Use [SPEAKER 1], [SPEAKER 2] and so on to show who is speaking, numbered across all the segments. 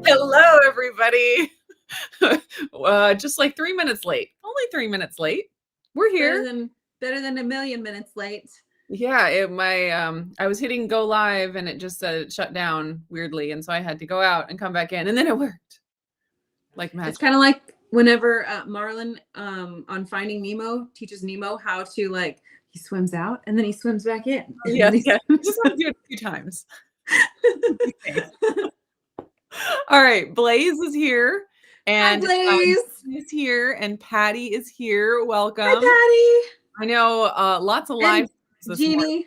[SPEAKER 1] Hello, everybody. Just like 3 minutes late. Only 3 minutes late. We're here.
[SPEAKER 2] Better than a million minutes late.
[SPEAKER 1] Yeah, I was hitting go live and it just said it shut down weirdly, and so I had to go out and come back in, and then it worked. Like magic.
[SPEAKER 2] It's kind of like whenever Marlin on Finding Nemo teaches Nemo how to he swims out and then he swims back in.
[SPEAKER 1] Yeah. Just want to do it a few times. All right, Blaze is here. And
[SPEAKER 2] Blaze
[SPEAKER 1] is here, and Patty is here. Welcome.
[SPEAKER 2] Hi, Patty.
[SPEAKER 1] I know lots of live
[SPEAKER 2] this Jeannie. Morning.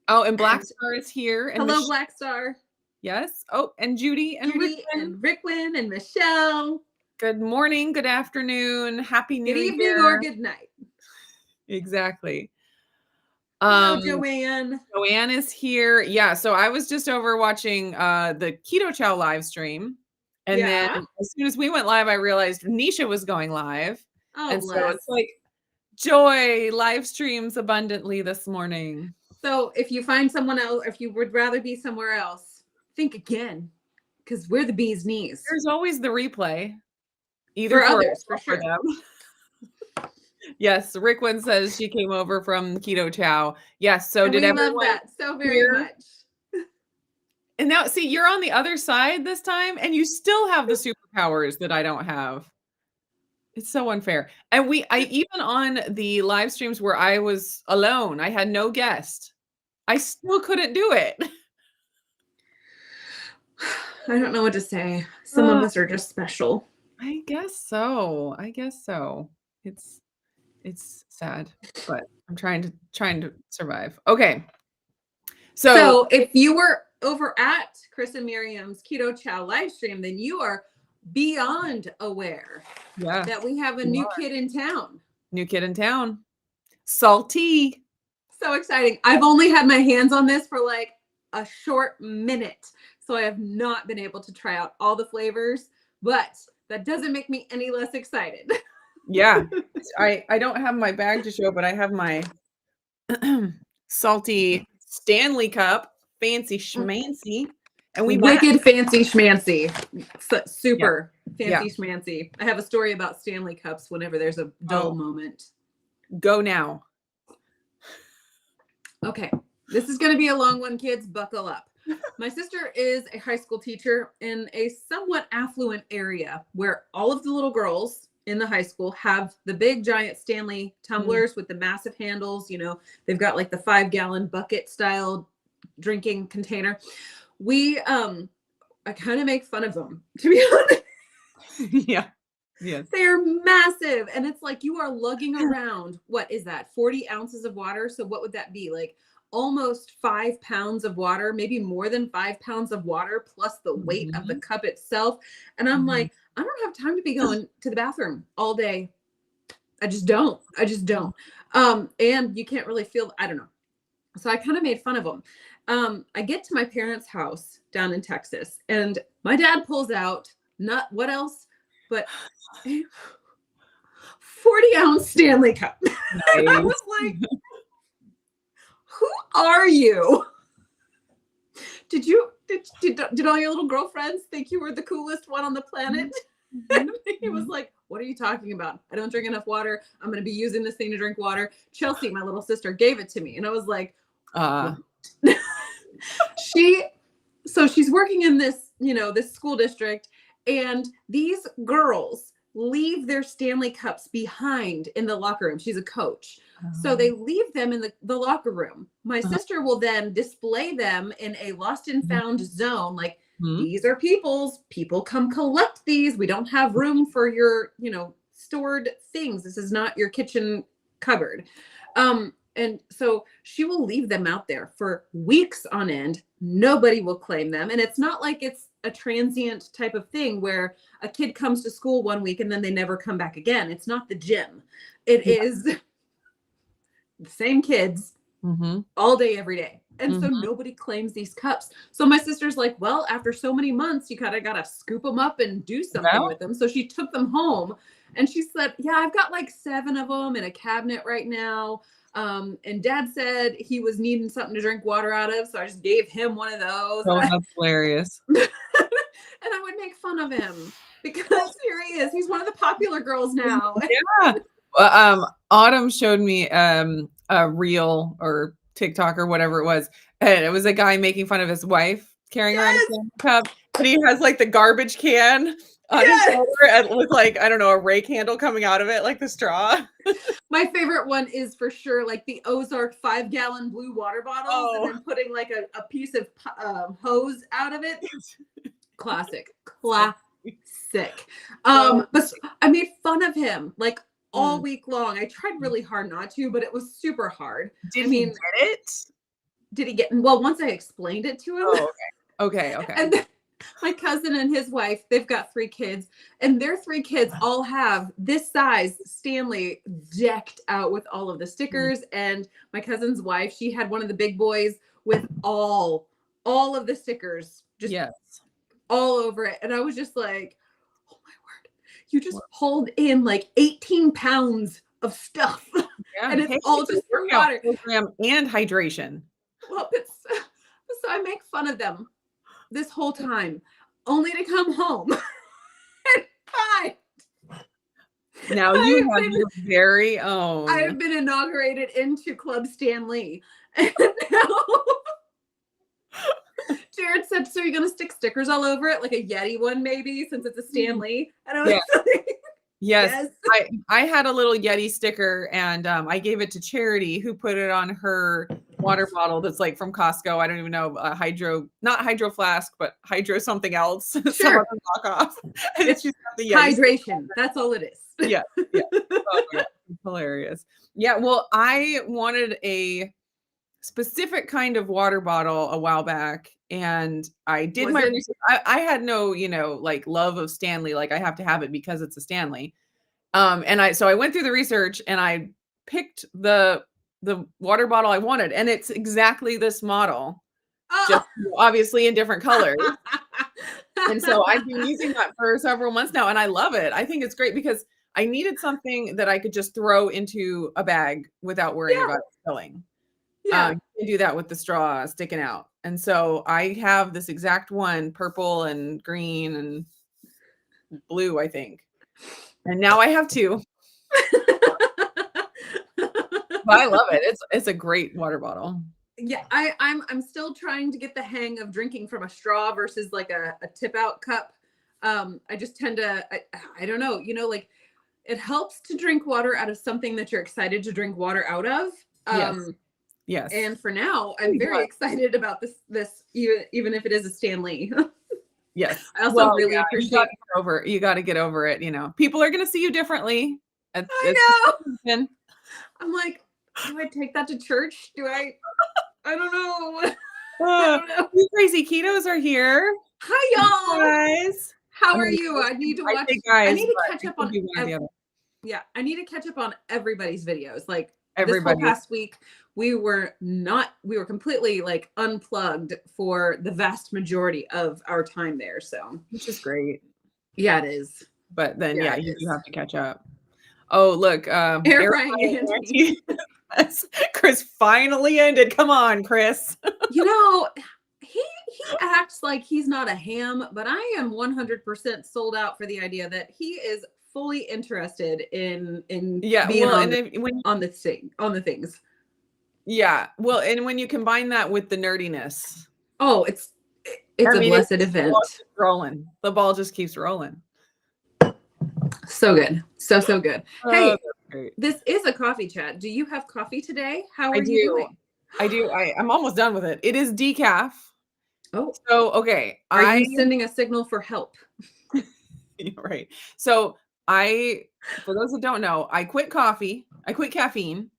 [SPEAKER 1] Oh, and Black Star is here. And
[SPEAKER 2] hello, Black Star.
[SPEAKER 1] Yes. Oh, and Judy and
[SPEAKER 2] Rickwin and Michelle.
[SPEAKER 1] Good morning, good afternoon, happy New Year.
[SPEAKER 2] Good evening or good night.
[SPEAKER 1] Exactly.
[SPEAKER 2] Hello, Joanne.
[SPEAKER 1] Joanne is here. Yeah, so I was just over watching the Keto Chow live stream. And then as soon as we went live, I realized Nisha was going live.
[SPEAKER 2] Oh,
[SPEAKER 1] and so it's like joy live streams abundantly this morning.
[SPEAKER 2] So if you find someone else, if you would rather be somewhere else, think again, because we're the bee's knees.
[SPEAKER 1] There's always the replay. Either
[SPEAKER 2] for others, for sure.
[SPEAKER 1] Them. Yes, Rickwin says she came over from Keto Chow. Yes, so
[SPEAKER 2] and
[SPEAKER 1] did everyone.
[SPEAKER 2] We love that so very much.
[SPEAKER 1] And now, see, you're on the other side this time, and you still have the superpowers that I don't have. It's so unfair. And I even on the live streams where I was alone, I had no guest, I still couldn't do it.
[SPEAKER 2] I don't know what to say. Some of us are just special.
[SPEAKER 1] I guess so. It's sad, but I'm trying to survive. Okay.
[SPEAKER 2] So if you were over at Chris and Miriam's Keto Chow live stream, then you are beyond aware that we have a new kid in town.
[SPEAKER 1] New kid in town. Salty.
[SPEAKER 2] So exciting. I've only had my hands on this for like a short minute, so I have not been able to try out all the flavors, but that doesn't make me any less excited.
[SPEAKER 1] Yeah. I don't have my bag to show, but I have my salty Stanley cup. Fancy schmancy. And we
[SPEAKER 2] wicked fancy schmancy. Super fancy schmancy. I have a story about Stanley cups whenever there's a dull moment.
[SPEAKER 1] Go now.
[SPEAKER 2] Okay. This is going to be a long one, kids. Buckle up. My sister is a high school teacher in a somewhat affluent area where all of the little girls in the high school have the big giant Stanley tumblers with the massive handles. You know, they've got like the 5-gallon bucket style drinking container. I kind of make fun of them, to be honest.
[SPEAKER 1] Yeah.
[SPEAKER 2] They're massive. And it's like you are lugging around, what is that, 40 ounces of water? So what would that be? Like almost 5 pounds of water, maybe more than 5 pounds of water, plus the weight of the cup itself. And I'm like, I don't have time to be going to the bathroom all day. I just don't. And you can't really feel, I don't know. So I kind of made fun of them. I get to my parents' house down in Texas, and my dad pulls out not what else, but a 40-ounce Stanley cup. Nice. And I was like, who are you? Did all your little girlfriends think you were the coolest one on the planet? And he was like, what are you talking about? I don't drink enough water. I'm going to be using this thing to drink water. Chelsea, my little sister, gave it to me. And I was like, she's working in this, this school district, and these girls leave their Stanley cups behind in the locker room. She's a coach. So they leave them in the locker room. My sister will then display them in a lost and found zone. Like, these are people's. People come collect these. We don't have room for your, stored things. This is not your kitchen cupboard. And so she will leave them out there for weeks on end. Nobody will claim them. And it's not like it's a transient type of thing where a kid comes to school one week and then they never come back again. It's not the gym. It is the same kids all day, every day. And so nobody claims these cups. So my sister's like, well, after so many months, you kind of got to scoop them up and do something with them. So she took them home and she said, yeah, I've got like 7 of them in a cabinet right now. And Dad said he was needing something to drink water out of. So I just gave him one of those.
[SPEAKER 1] Oh, that's hilarious.
[SPEAKER 2] make fun of him because here he is. He's one of the popular girls now.
[SPEAKER 1] Yeah. Autumn showed me a reel or TikTok or whatever it was, and it was a guy making fun of his wife carrying around a candy cup, but he has like the garbage can on his shoulder and with like, I don't know, a rake handle coming out of it, like the straw.
[SPEAKER 2] My favorite one is for sure like the Ozark 5-gallon blue water bottles and then putting like a piece of hose out of it. Classic. But I made fun of him like all week long. I tried really hard not to, but it was super hard.
[SPEAKER 1] Did he get it?
[SPEAKER 2] Did he get? Well, once I explained it to him.
[SPEAKER 1] Oh, okay.
[SPEAKER 2] And then my cousin and his wife, they've got 3 kids, and their 3 kids all have this size Stanley decked out with all of the stickers. And my cousin's wife, she had one of the big boys with all of the stickers just all over it. And I was just like, oh my word, you just hauled in like 18 pounds of stuff. Yeah, and it's all just water
[SPEAKER 1] program and hydration.
[SPEAKER 2] Well, so I make fun of them this whole time, only to come home and find.
[SPEAKER 1] Now you have your very own.
[SPEAKER 2] I have been inaugurated into Club Stanley, and now Jared said, "So you're gonna stick stickers all over it, like a Yeti one, maybe, since it's a Stanley?" And I was like,
[SPEAKER 1] Yes. I had a little Yeti sticker, and I gave it to Charity, who put it on her water bottle that's like from Costco. I don't even know, not hydro flask, but hydro something else.
[SPEAKER 2] Sure.
[SPEAKER 1] Some other knockoff. And
[SPEAKER 2] it's just the Yeti hydration. Sticker. That's all it is.
[SPEAKER 1] Yeah. Oh, yeah. Hilarious. Yeah. Well, I wanted a specific kind of water bottle a while back, and I did my research. I had no, like love of Stanley. Like I have to have it because it's a Stanley. So I went through the research and I picked the water bottle I wanted, and it's exactly this model, just obviously in different colors. And so I've been using that for several months now, and I love it. I think it's great because I needed something that I could just throw into a bag without worrying about it spilling. Yeah, you can do that with the straw sticking out. And so I have this exact one, purple and green and blue, I think. And now I have 2. But I love it. It's a great water bottle.
[SPEAKER 2] Yeah, I'm still trying to get the hang of drinking from a straw versus like a tip out cup. I just tend to I don't know, like it helps to drink water out of something that you're excited to drink water out of.
[SPEAKER 1] Yes.
[SPEAKER 2] And for now, I'm very excited about this even if it is a Stanley.
[SPEAKER 1] Yes.
[SPEAKER 2] I also really appreciate
[SPEAKER 1] you got to get over it. People are going to see you differently.
[SPEAKER 2] I know. I'm like, do I take that to church? I don't know. I don't know.
[SPEAKER 1] You crazy ketos are here.
[SPEAKER 2] Hi, y'all.
[SPEAKER 1] Guys.
[SPEAKER 2] How are you? I need to watch. I need to catch up on. I need to catch up on everybody's videos. Like this whole past week, we were completely like unplugged for the vast majority of our time there. So,
[SPEAKER 1] which is great.
[SPEAKER 2] Yeah, it is.
[SPEAKER 1] But then, you have to catch up. Oh, look,
[SPEAKER 2] air frying Auntie.
[SPEAKER 1] Chris finally ended. Come on, Chris.
[SPEAKER 2] He acts like he's not a ham, but I am 100% sold out for the idea that he is fully interested in being on the things.
[SPEAKER 1] Yeah. Well, and when you combine that with the nerdiness.
[SPEAKER 2] Oh, it's a blessed event.
[SPEAKER 1] The ball just keeps rolling.
[SPEAKER 2] So good. So good. Hey, this is a coffee chat. Do you have coffee today? How are you doing?
[SPEAKER 1] I do. I'm almost done with it. It is decaf.
[SPEAKER 2] Oh.
[SPEAKER 1] So, okay.
[SPEAKER 2] Are you sending a signal for help?
[SPEAKER 1] Right. So for those who don't know, I quit coffee. I quit caffeine.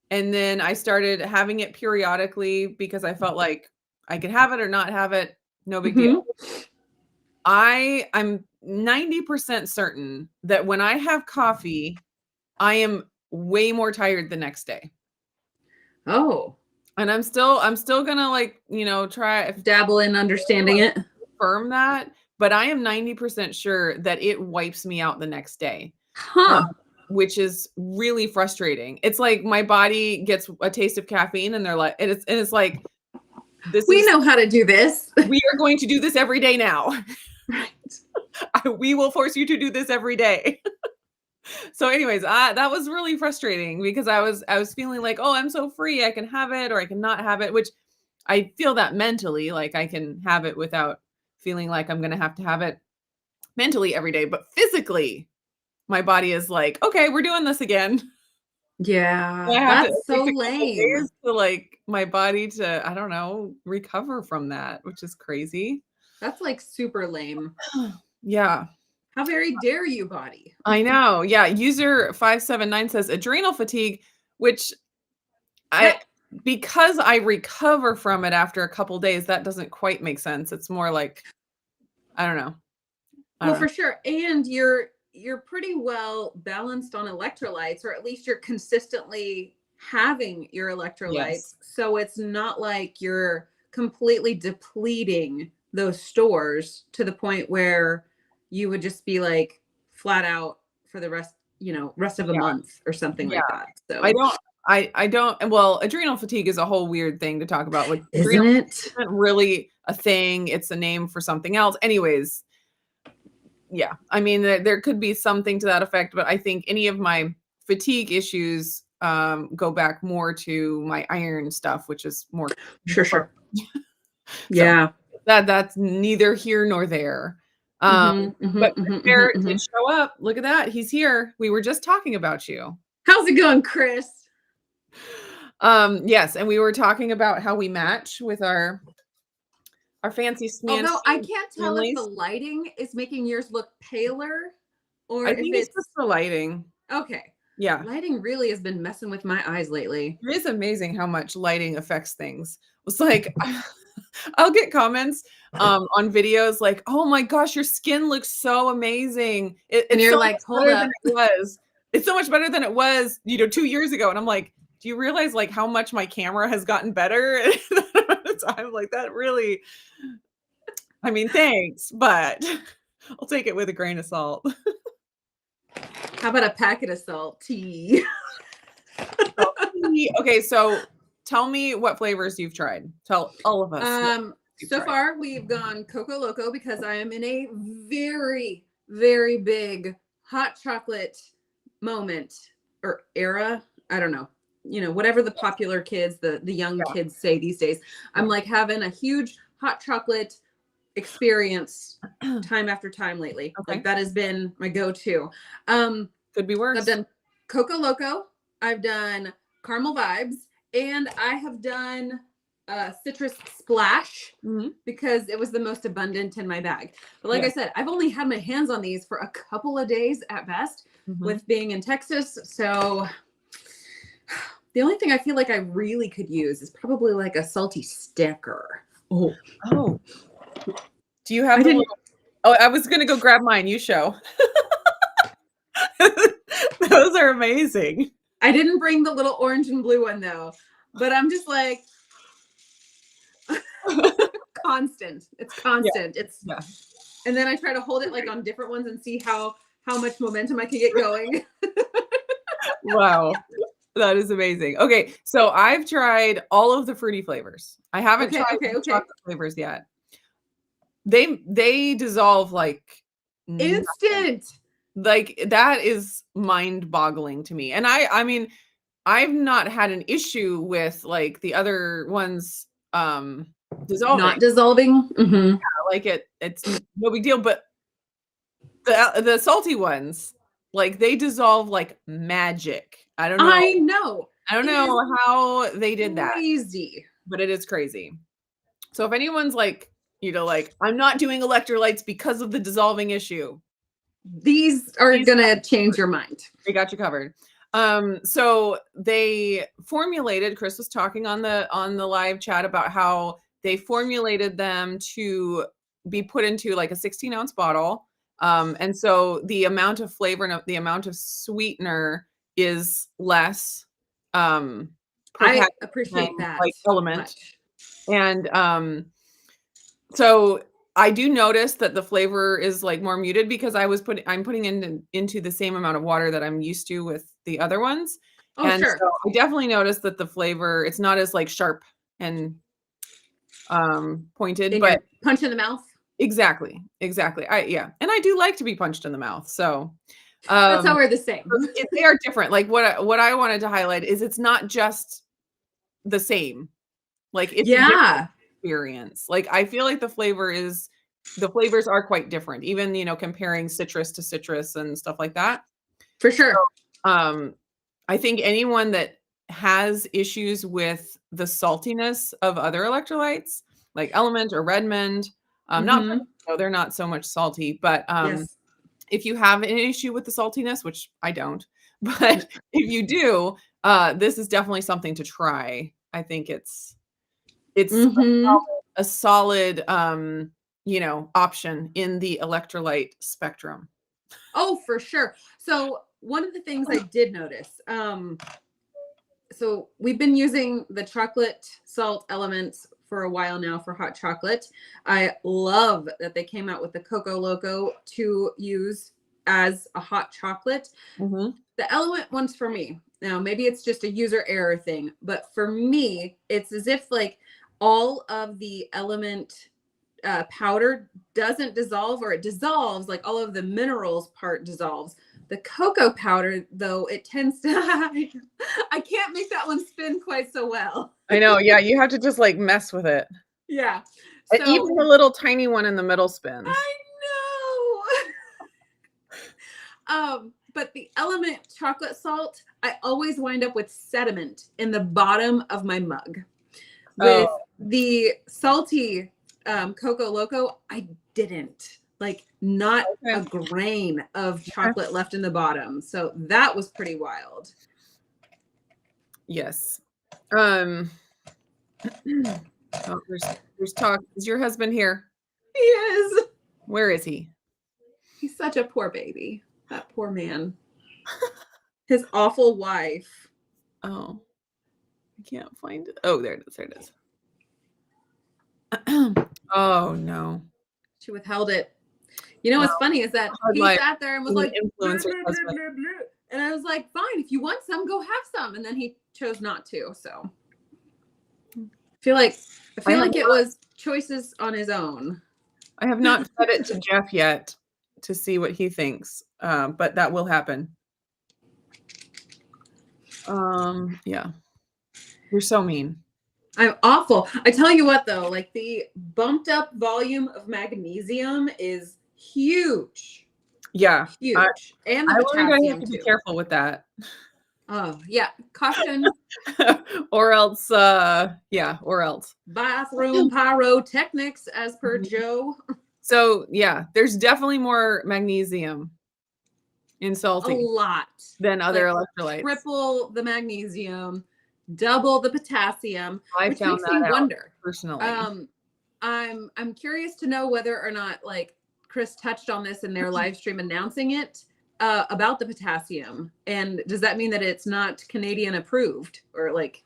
[SPEAKER 1] And then I started having it periodically because I felt like I could have it or not have it. No big deal. I'm 90% certain that when I have coffee, I am way more tired the next day.
[SPEAKER 2] Oh.
[SPEAKER 1] And I'm still gonna try
[SPEAKER 2] dabble in understanding it.
[SPEAKER 1] Confirm that, but I am 90% sure that it wipes me out the next day. Which is really frustrating. It's like my body gets a taste of caffeine and they're like, and it's like,
[SPEAKER 2] we know how to do this.
[SPEAKER 1] We are going to do this every day now.
[SPEAKER 2] Right.
[SPEAKER 1] we will force you to do this every day. So anyways, that was really frustrating because I was feeling like, oh, I'm so free. I can have it or I can not have it, which I feel that mentally, like I can have it without feeling like I'm going to have it mentally every day. But physically, my body is like, okay, we're doing this again. I
[SPEAKER 2] Yeah,
[SPEAKER 1] have to, it
[SPEAKER 2] that's so
[SPEAKER 1] takes a couple
[SPEAKER 2] lame.
[SPEAKER 1] days to like my body to, I don't know, recover from that, which is crazy.
[SPEAKER 2] That's like super lame.
[SPEAKER 1] Yeah.
[SPEAKER 2] How very dare you, body?
[SPEAKER 1] I know. Yeah. User 579 says adrenal fatigue, which I,
[SPEAKER 2] That
[SPEAKER 1] because I recover from it after a couple days, that doesn't quite make sense. It's more like, I don't know. I
[SPEAKER 2] well
[SPEAKER 1] don't know.
[SPEAKER 2] for sure. And you're pretty well balanced on electrolytes, or at least you're consistently having your electrolytes.
[SPEAKER 1] Yes.
[SPEAKER 2] So it's not like you're completely depleting those stores to the point where you would just be like flat out for the rest of a
[SPEAKER 1] Yeah.
[SPEAKER 2] month or something
[SPEAKER 1] Yeah.
[SPEAKER 2] like that.
[SPEAKER 1] I
[SPEAKER 2] So
[SPEAKER 1] don't, I don't, well, adrenal fatigue is a whole weird thing to talk about. Like
[SPEAKER 2] isn't
[SPEAKER 1] adrenal
[SPEAKER 2] it?
[SPEAKER 1] isn't really a thing. It's a name for something else. Anyways, yeah. I mean, there could be something to that effect, but I think any of my fatigue issues go back more to my iron stuff, which is more
[SPEAKER 2] Sure.
[SPEAKER 1] so
[SPEAKER 2] Yeah.
[SPEAKER 1] that's neither here nor there. But Chris Barrett did show up. Look at that. He's here. We were just talking about you.
[SPEAKER 2] How's it going, Chris?
[SPEAKER 1] Yes, and we were talking about how we match with our fancy
[SPEAKER 2] Although I
[SPEAKER 1] Stanleys.
[SPEAKER 2] can't tell if the lighting is making yours look paler or
[SPEAKER 1] I
[SPEAKER 2] if
[SPEAKER 1] think it's just
[SPEAKER 2] it's
[SPEAKER 1] the lighting.
[SPEAKER 2] okay.
[SPEAKER 1] Yeah.
[SPEAKER 2] Lighting really has been messing with my eyes lately.
[SPEAKER 1] It is amazing how much lighting affects things. It's like I'll get comments on videos like, "Oh my gosh, your skin looks so amazing.
[SPEAKER 2] And
[SPEAKER 1] It's
[SPEAKER 2] you're
[SPEAKER 1] so
[SPEAKER 2] like,
[SPEAKER 1] much
[SPEAKER 2] hold
[SPEAKER 1] better than
[SPEAKER 2] up.
[SPEAKER 1] it was. It's so much better than it was, 2 years ago." And I'm like, "Do you realize like how much my camera has gotten better?" I'm like, that really, I mean, thanks, but I'll take it with a grain of salt.
[SPEAKER 2] How about a packet of salt tea?
[SPEAKER 1] Okay, so tell me what flavors you've tried. Tell all of us what you've
[SPEAKER 2] So
[SPEAKER 1] tried.
[SPEAKER 2] far we've gone Coco Loco because I am in a very, very big hot chocolate moment or era. I don't know. Whatever the popular kids, the young
[SPEAKER 1] Yeah.
[SPEAKER 2] kids say these days. I'm like having a huge hot chocolate experience time after time lately.
[SPEAKER 1] Okay.
[SPEAKER 2] Like that has been my go-to.
[SPEAKER 1] Could be worse.
[SPEAKER 2] I've done Coco Loco, I've done Caramel Vibes, and I have done Citrus Splash because it was the most abundant in my bag. But like I said, I've only had my hands on these for a couple of days at best with being in Texas. So the only thing I feel like I really could use is probably like a salty sticker.
[SPEAKER 1] Oh. Do you have the little... Oh, I was gonna go grab mine. You show. Those are amazing.
[SPEAKER 2] I didn't bring the little orange and blue one though, but I'm just like constant. It's constant. It's and then I try to hold it like on different ones and see how much momentum I can get going.
[SPEAKER 1] Wow. That is amazing. Okay, so I've tried all of the fruity flavors. I haven't tried the chocolate flavors yet. They dissolve like
[SPEAKER 2] instant.
[SPEAKER 1] Nothing. Like that is mind-boggling to me. And I mean, I've not had an issue with like the other ones dissolving.
[SPEAKER 2] Not dissolving.
[SPEAKER 1] Yeah, like it's no big deal, but the salty ones, like they dissolve like magic. I don't know.
[SPEAKER 2] I know.
[SPEAKER 1] I don't know how they did that.
[SPEAKER 2] Crazy.
[SPEAKER 1] But it is crazy. So if anyone's like, like, I'm not doing electrolytes because of the dissolving issue,
[SPEAKER 2] these are gonna change your mind.
[SPEAKER 1] They got you covered. So they formulated, Chris was talking on the live chat about how they formulated them to be put into like a 16-ounce bottle. And so the amount of flavor and the amount of sweetener is less.
[SPEAKER 2] I appreciate that
[SPEAKER 1] like element.
[SPEAKER 2] much.
[SPEAKER 1] And so I do notice that the flavor is like more muted because I'm putting into the same amount of water that I'm used to with the other ones.
[SPEAKER 2] Oh,
[SPEAKER 1] and
[SPEAKER 2] sure.
[SPEAKER 1] So I definitely noticed that the flavor, it's not as like sharp and pointed, but
[SPEAKER 2] punch in the mouth.
[SPEAKER 1] Exactly. Exactly. Yeah. And I do like to be punched in the mouth. So,
[SPEAKER 2] That's how
[SPEAKER 1] um,
[SPEAKER 2] we're the same.
[SPEAKER 1] they are different. Like what I wanted to highlight is it's not just the same. Like it's a different
[SPEAKER 2] Yeah,
[SPEAKER 1] experience. Like I feel like the flavors are quite different, even, comparing citrus to citrus and stuff like that.
[SPEAKER 2] for sure.
[SPEAKER 1] Um, I think anyone that has issues with the saltiness of other electrolytes, like Element or Redmond, not that,
[SPEAKER 2] Hmm.
[SPEAKER 1] they're not so much salty, but
[SPEAKER 2] Yes.
[SPEAKER 1] if you have an issue with the saltiness, which I don't, but if you do, this is definitely something to try. I think it's
[SPEAKER 2] Hmm.
[SPEAKER 1] a solid, option in the electrolyte spectrum.
[SPEAKER 2] Oh, for sure. So one of the things I did notice, so we've been using the chocolate salt elements for a while now for hot chocolate. I love that they came out with the Coco Loco to use as a hot chocolate.
[SPEAKER 1] Mhm.
[SPEAKER 2] The element one's for me. Now, maybe it's just a user error thing, but for me, it's as if like all of the element powder doesn't dissolve, or it dissolves, like all of the minerals part dissolves. The cocoa powder, though, it tends to, I can't make that one spin quite so well.
[SPEAKER 1] I know, yeah, you have to just, like, mess with it.
[SPEAKER 2] Yeah.
[SPEAKER 1] And
[SPEAKER 2] So
[SPEAKER 1] even the little tiny one in the middle spins.
[SPEAKER 2] I know. But the element chocolate salt, I always wind up with sediment in the bottom of my mug. With
[SPEAKER 1] Oh,
[SPEAKER 2] the salty Coco Loco, I didn't. Like, not a
[SPEAKER 1] okay.
[SPEAKER 2] grain of chocolate left in the bottom. So that was pretty wild.
[SPEAKER 1] Yes. Um, oh, there's talk. Is your husband here?
[SPEAKER 2] He is.
[SPEAKER 1] Where is he?
[SPEAKER 2] He's such a poor baby. That poor man. His awful wife.
[SPEAKER 1] Oh, I can't find it. Oh, there it is. There it is. Oh, no.
[SPEAKER 2] She withheld it. You know
[SPEAKER 1] Wow,
[SPEAKER 2] what's funny is that
[SPEAKER 1] hard
[SPEAKER 2] he
[SPEAKER 1] life
[SPEAKER 2] sat there and was
[SPEAKER 1] being
[SPEAKER 2] like,
[SPEAKER 1] an
[SPEAKER 2] "Bleh,
[SPEAKER 1] influencer's
[SPEAKER 2] bleh, bleh,
[SPEAKER 1] husband.
[SPEAKER 2] bleh, bleh." And I was like, fine, if you want some, go have some. And then he chose not to. So I
[SPEAKER 1] I
[SPEAKER 2] feel
[SPEAKER 1] have
[SPEAKER 2] like it was choices on his own.
[SPEAKER 1] I have not fed it to Jeff yet to see what he thinks, but that will happen. Yeah. You're so mean.
[SPEAKER 2] I'm awful. I tell you what, though, like the bumped up volume of magnesium is huge,
[SPEAKER 1] Yeah. I
[SPEAKER 2] huge, and the
[SPEAKER 1] I learned I have
[SPEAKER 2] potassium
[SPEAKER 1] to be
[SPEAKER 2] too.
[SPEAKER 1] careful with that.
[SPEAKER 2] Oh yeah, caution,
[SPEAKER 1] Or else, yeah, or else.
[SPEAKER 2] bathroom pyrotechnics, as per
[SPEAKER 1] Mhm.
[SPEAKER 2] Joe.
[SPEAKER 1] So, yeah, there's definitely more magnesium in
[SPEAKER 2] A
[SPEAKER 1] salty
[SPEAKER 2] lot,
[SPEAKER 1] than other
[SPEAKER 2] like
[SPEAKER 1] electrolytes.
[SPEAKER 2] triple the magnesium, double the potassium,
[SPEAKER 1] I
[SPEAKER 2] which
[SPEAKER 1] found
[SPEAKER 2] makes me
[SPEAKER 1] that out
[SPEAKER 2] wonder.
[SPEAKER 1] personally.
[SPEAKER 2] Um, I'm curious to know whether or not like Chris touched on this in their live stream announcing it about the potassium, and does that mean that it's not Canadian approved, or like,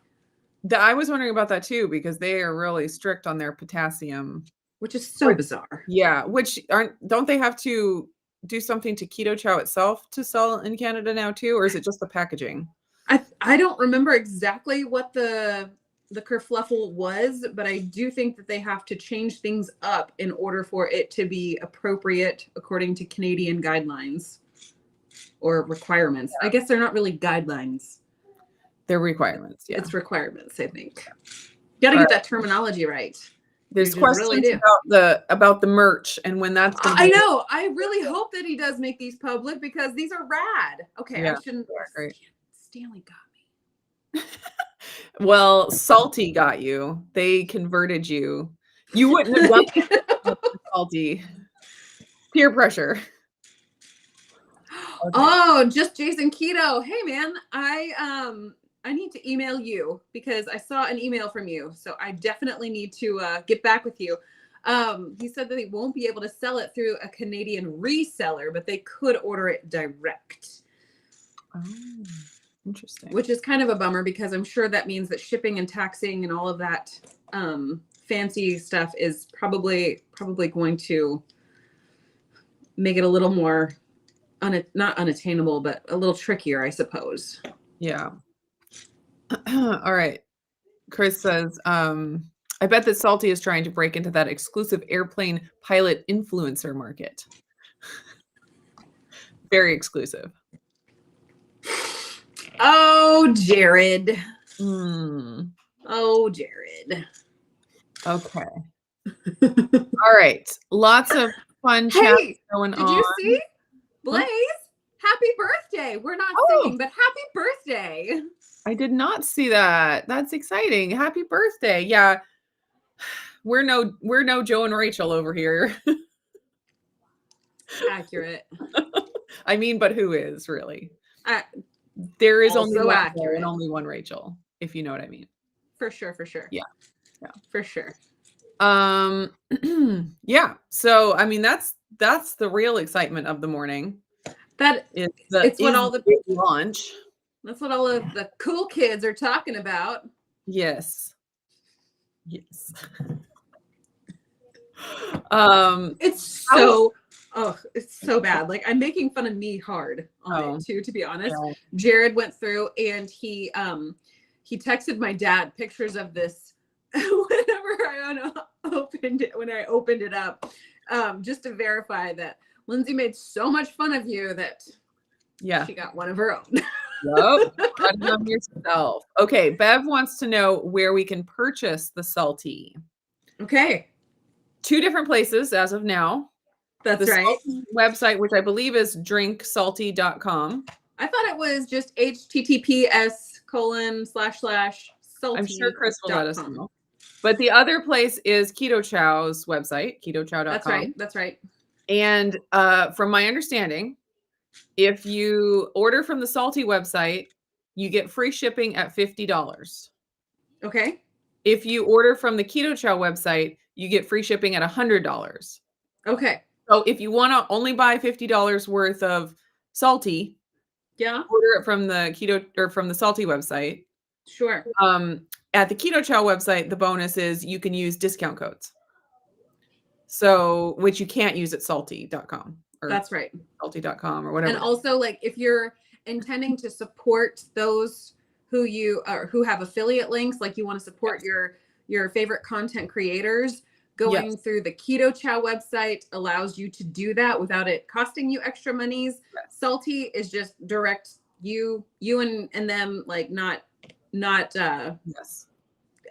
[SPEAKER 1] I was wondering about that too because they are really strict on their potassium.
[SPEAKER 2] which is so
[SPEAKER 1] Which
[SPEAKER 2] bizarre.
[SPEAKER 1] yeah, which don't they have to do something to Keto Chow itself to sell in Canada now too, or is it just the packaging?
[SPEAKER 2] I don't remember exactly what the kerfluffle was, but I do think that they have to change things up in order for it to be appropriate according to Canadian guidelines or requirements. I guess they're not really guidelines.
[SPEAKER 1] Their requirements, yeah.
[SPEAKER 2] It's requirements, I think. Got to
[SPEAKER 1] All
[SPEAKER 2] get
[SPEAKER 1] right.
[SPEAKER 2] that terminology right.
[SPEAKER 1] There's
[SPEAKER 2] You just really
[SPEAKER 1] questions
[SPEAKER 2] do.
[SPEAKER 1] about the merch and when that's gonna
[SPEAKER 2] I
[SPEAKER 1] be.
[SPEAKER 2] know. I really hope that he does make these public because these are rad. Okay, I
[SPEAKER 1] Yeah,
[SPEAKER 2] shouldn't.
[SPEAKER 1] they are great.
[SPEAKER 2] Stanley got me.
[SPEAKER 1] Well, Salty got you. They converted you. You wouldn't have done that for Salty. Peer pressure. Okay.
[SPEAKER 2] Oh, just Jason Keto. Hey man, I need to email you because I saw an email from you. So I definitely need to get back with you. He said that they won't be able to sell it through a Canadian reseller, but they could order it direct.
[SPEAKER 1] Oh, interesting.
[SPEAKER 2] Which is kind of a bummer because I'm sure that means that shipping and taxing and all of that fancy stuff is probably going to make it a little more not unattainable, but a little trickier, I suppose.
[SPEAKER 1] Yeah. All right. Chris says, I bet that Salty is trying to break into that exclusive airplane pilot influencer market. Very exclusive.
[SPEAKER 2] Oh, Jared.
[SPEAKER 1] Mm,
[SPEAKER 2] Oh, Jared.
[SPEAKER 1] okay. All right. Lots of fun chat
[SPEAKER 2] Hey,
[SPEAKER 1] going
[SPEAKER 2] did you
[SPEAKER 1] on.
[SPEAKER 2] see? Blaze,
[SPEAKER 1] Huh?
[SPEAKER 2] happy birthday. We're not
[SPEAKER 1] Oh,
[SPEAKER 2] singing, but happy birthday.
[SPEAKER 1] I did not see that. That's exciting. Happy birthday. Yeah. We're no Joe and Rachel over here.
[SPEAKER 2] Accurate.
[SPEAKER 1] I mean, but who is really?
[SPEAKER 2] Uh,
[SPEAKER 1] There is only
[SPEAKER 2] Also
[SPEAKER 1] one Joe
[SPEAKER 2] accurate.
[SPEAKER 1] and only one Rachel, if you know what I mean.
[SPEAKER 2] For sure, for sure.
[SPEAKER 1] Yeah. Yeah.
[SPEAKER 2] For sure.
[SPEAKER 1] Yeah. So I mean that's the real excitement of the morning.
[SPEAKER 2] It's what all the
[SPEAKER 1] big launch.
[SPEAKER 2] That's what all of the cool kids are talking about.
[SPEAKER 1] Yes. Yes.
[SPEAKER 2] It's so bad. Like, I'm making fun of me hard on it too, to be honest.
[SPEAKER 1] Yeah.
[SPEAKER 2] Jared went through and he texted my dad pictures of this when I opened it up, just to verify that Lindsay made so much fun of you that she got one of her own.
[SPEAKER 1] Yep. On yourself. Okay. Bev wants to know where we can purchase the Salty.
[SPEAKER 2] Okay.
[SPEAKER 1] 2 different places as of now.
[SPEAKER 2] That's
[SPEAKER 1] the
[SPEAKER 2] right.
[SPEAKER 1] Website, which I believe is drinksalty.com.
[SPEAKER 2] I thought it was just https://salty.
[SPEAKER 1] I'm sure Chris will let us know. But the other place is Keto Chow's website, ketochow.com.
[SPEAKER 2] That's right.
[SPEAKER 1] And from my understanding, if you order from the Salty website, you get free shipping at $50.
[SPEAKER 2] Okay.
[SPEAKER 1] If you order from the Keto Chow website, you get free shipping at $100.
[SPEAKER 2] Okay.
[SPEAKER 1] So if you want to only buy $50 worth of Salty, order it from the Keto or from the Salty website.
[SPEAKER 2] Sure.
[SPEAKER 1] At the Keto Chow website, the bonus is you can use discount codes. So, which you can't use at salty.com or
[SPEAKER 2] that's right.
[SPEAKER 1] salty.com or whatever.
[SPEAKER 2] And also, like, if you're intending to support those who have affiliate links, like you want to support your favorite content creators, going through the Keto Chow website allows you to do that without it costing you extra monies. Salty is just direct you and them, like not an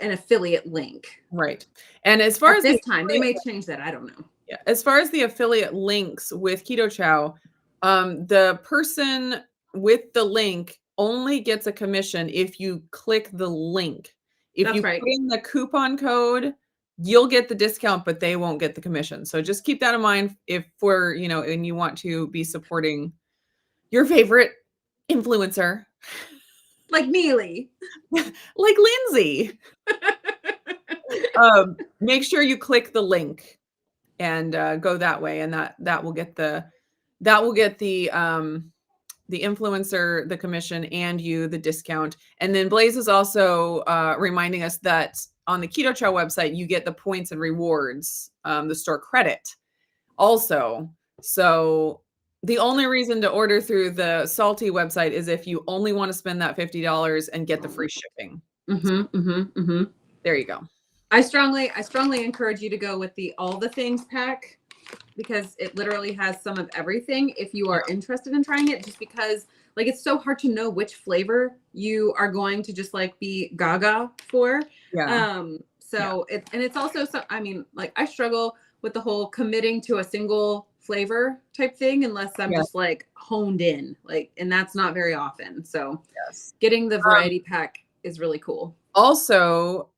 [SPEAKER 2] affiliate link.
[SPEAKER 1] Right. And as far as
[SPEAKER 2] this time, they may change that. I don't know.
[SPEAKER 1] Yeah. As far as the affiliate links with Keto Chow, the person with the link only gets a commission if you click the link. If you put in the coupon code, you'll get the discount, but they won't get the commission. So just keep that in mind if and you want to be supporting your favorite influencer.
[SPEAKER 2] Like Nili.
[SPEAKER 1] Like Lindsay. Make sure you click the link and go that way. And that will get the influencer the commission and you the discount. And then Blaze is also reminding us that on the Keto Chow website, you get the points and rewards, the store credit also. So the only reason to order through the Salty website is if you only want to spend that $50 and get the free shipping. There you go.
[SPEAKER 2] I strongly encourage you to go with the All the Things pack, because it literally has some of everything if you are interested in trying it, just because like it's so hard to know which flavor you are going to just like be gaga for. It's also like I struggle with the whole committing to a single flavor type thing unless I'm just like honed in, like, and that's not very often. So getting the variety pack is really cool.
[SPEAKER 1] Also,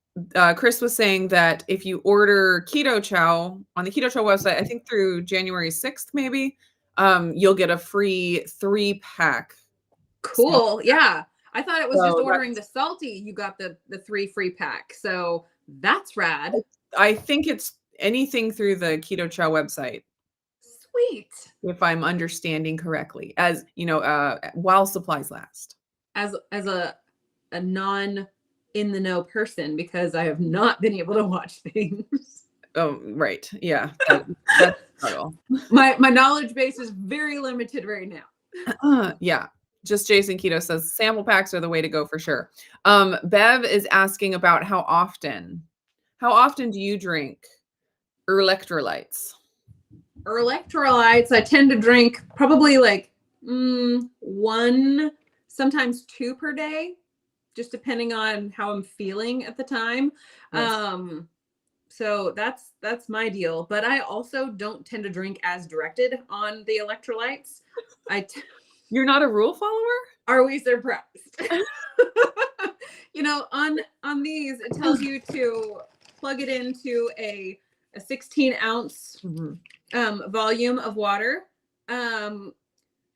[SPEAKER 1] Chris was saying that if you order Keto Chow on the Keto Chow website, I think through January 6th, maybe, you'll get a free 3-pack.
[SPEAKER 2] Cool. Yeah. I thought it was just ordering the Salty. You got the 3 free pack. So that's rad.
[SPEAKER 1] I think it's anything through the Keto Chow website.
[SPEAKER 2] Sweet.
[SPEAKER 1] If I'm understanding correctly, as you know, while supplies last. As
[SPEAKER 2] a non in the know person, because I have not been able to watch things.
[SPEAKER 1] Oh, right. Yeah. That's
[SPEAKER 2] my knowledge base is very limited right now.
[SPEAKER 1] Yeah. Just Jason Keto says sample packs are the way to go for sure. Bev is asking about how often How often do you drink electrolytes?
[SPEAKER 2] Electrolytes, I tend to drink probably like one, sometimes two per day, just depending on how I'm feeling at the time.
[SPEAKER 1] Yes.
[SPEAKER 2] So that's my deal. But I also don't tend to drink as directed on the electrolytes.
[SPEAKER 1] You're not a rule follower?
[SPEAKER 2] Are we surprised? On these, it tells you to plug it into a 16-ounce volume of water.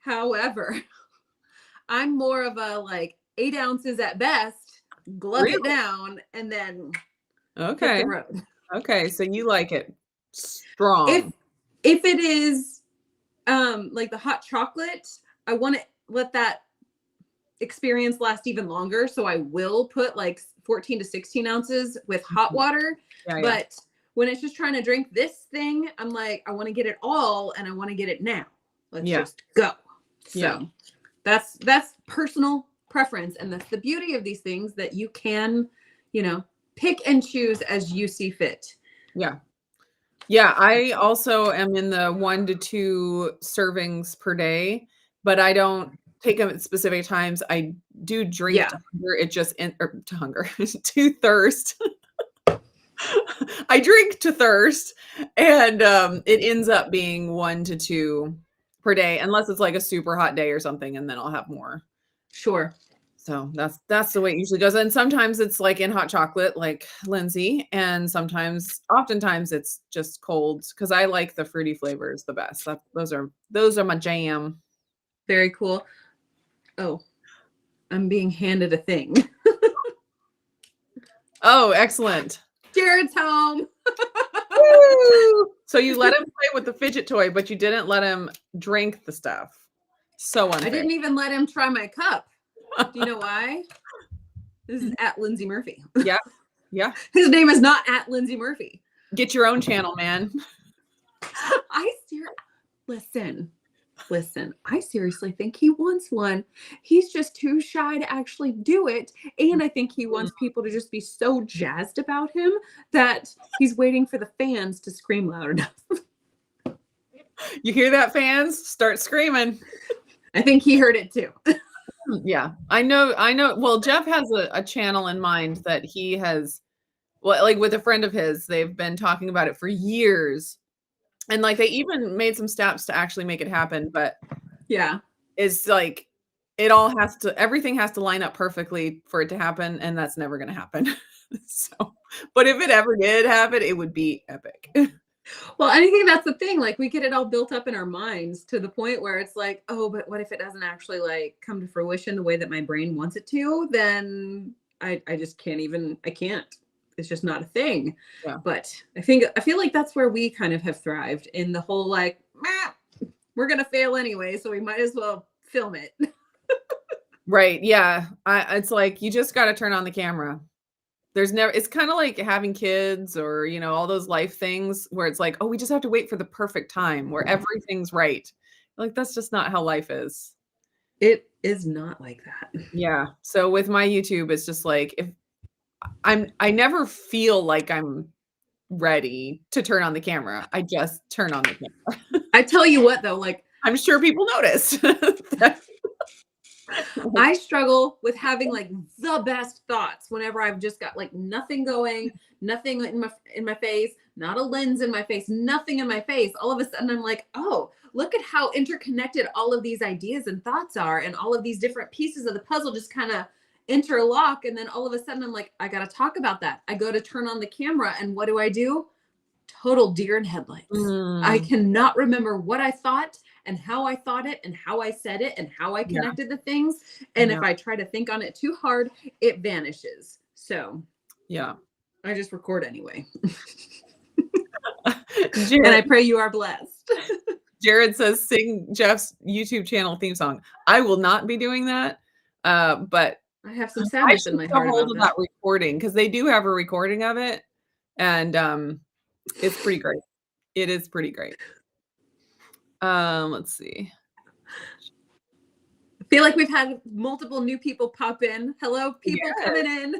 [SPEAKER 2] However, I'm more of a like 8 ounces at best, glug it down, and then hit the road.
[SPEAKER 1] Okay, so you like it strong.
[SPEAKER 2] If it is like the hot chocolate, I want to let that experience last even longer. So I will put like 14 to 16 ounces with hot water. But when it's just trying to drink this thing, I'm like, I want to get it all and I want to get it now. Let's just go. So that's personal preference. And that's the beauty of these things, that you can, pick and choose as you see fit.
[SPEAKER 1] Yeah. I also am in the 1 to 2 servings per day, but I don't take them at specific times. I do drink to hunger. It just to hunger, to thirst. I drink to thirst, and it ends up being 1 to 2 per day, unless it's like a super hot day or something, and then I'll have more.
[SPEAKER 2] Sure.
[SPEAKER 1] So that's the way it usually goes. And sometimes it's like in hot chocolate, like Lindsay, and oftentimes it's just cold, because I like the fruity flavors the best. Those are my jam.
[SPEAKER 2] Very cool. Oh, I'm being handed a thing.
[SPEAKER 1] Oh, excellent.
[SPEAKER 2] Jared's home.
[SPEAKER 1] Woo! So you let him play with the fidget toy, but you didn't let him drink the stuff. So unfair.
[SPEAKER 2] I didn't even let him try my cup. Do you know why? This is at Lindsay Murphy.
[SPEAKER 1] Yeah.
[SPEAKER 2] His name is not at Lindsay Murphy.
[SPEAKER 1] Get your own channel, man.
[SPEAKER 2] Listen, I seriously think he wants one. He's just too shy to actually do it. And I think he wants people to just be so jazzed about him that he's waiting for the fans to scream loud enough.
[SPEAKER 1] You hear that, fans? Start screaming.
[SPEAKER 2] I think he heard it too.
[SPEAKER 1] Yeah, I know. Well, Jeff has a channel in mind that he has, like with a friend of his, they've been talking about it for years. And like they even made some steps to actually make it happen. But it's like everything has to line up perfectly for it to happen. And that's never going to happen. But if it ever did happen, it would be epic.
[SPEAKER 2] Well, I think that's the thing. Like, we get it all built up in our minds to the point where it's like, oh, but what if it doesn't actually like come to fruition the way that my brain wants it to? Then I just I can't. It's just not a thing.
[SPEAKER 1] Yeah.
[SPEAKER 2] But I feel like that's where we kind of have thrived in the whole like, we're gonna fail anyway, so we might as well film it.
[SPEAKER 1] Right. Yeah. It's like you just got to turn on the camera. It's kind of like having kids or, all those life things where it's like, oh, we just have to wait for the perfect time where everything's right. Like, that's just not how life is.
[SPEAKER 2] It is not like that.
[SPEAKER 1] Yeah. So with my YouTube, it's just like, I never feel like I'm ready to turn on the camera. I just turn on the camera.
[SPEAKER 2] I tell you what, though, like,
[SPEAKER 1] I'm sure people notice.
[SPEAKER 2] I struggle with having like the best thoughts whenever I've just got like nothing going, nothing in my face, not a lens in my face, nothing in my face. All of a sudden I'm like, oh, look at how interconnected all of these ideas and thoughts are, and all of these different pieces of the puzzle just kind of interlock. And then all of a sudden I'm like, I got to talk about that. I go to turn on the camera, and what do? Total deer in headlights. I cannot remember what I thought and how I thought it and how I said it and how I connected the things. And if I try to think on it too hard, it vanishes. So I just record anyway. And I pray you are blessed.
[SPEAKER 1] Jared says, sing Jeff's YouTube channel theme song. I will not be doing that. But
[SPEAKER 2] I have some sadness in my heart about
[SPEAKER 1] that recording, because they do have a recording of it. And it's pretty great. It is pretty great. Let's see.
[SPEAKER 2] I feel like we've had multiple new people pop in. Hello, people coming in.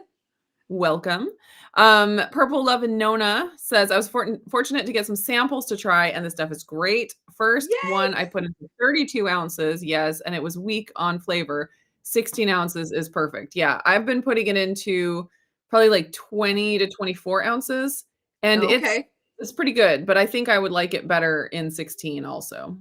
[SPEAKER 1] Welcome. Purple Love and Nona says, I was fortunate to get some samples to try, and the stuff is great. First
[SPEAKER 2] Yay!
[SPEAKER 1] one I put into 32 ounces, yes, and it was weak on flavor. 16 ounces is perfect. Yeah, I've been putting it into probably like 20 to 24 ounces, and
[SPEAKER 2] Okay.
[SPEAKER 1] it's pretty good, but I think I would like it better in 16 also.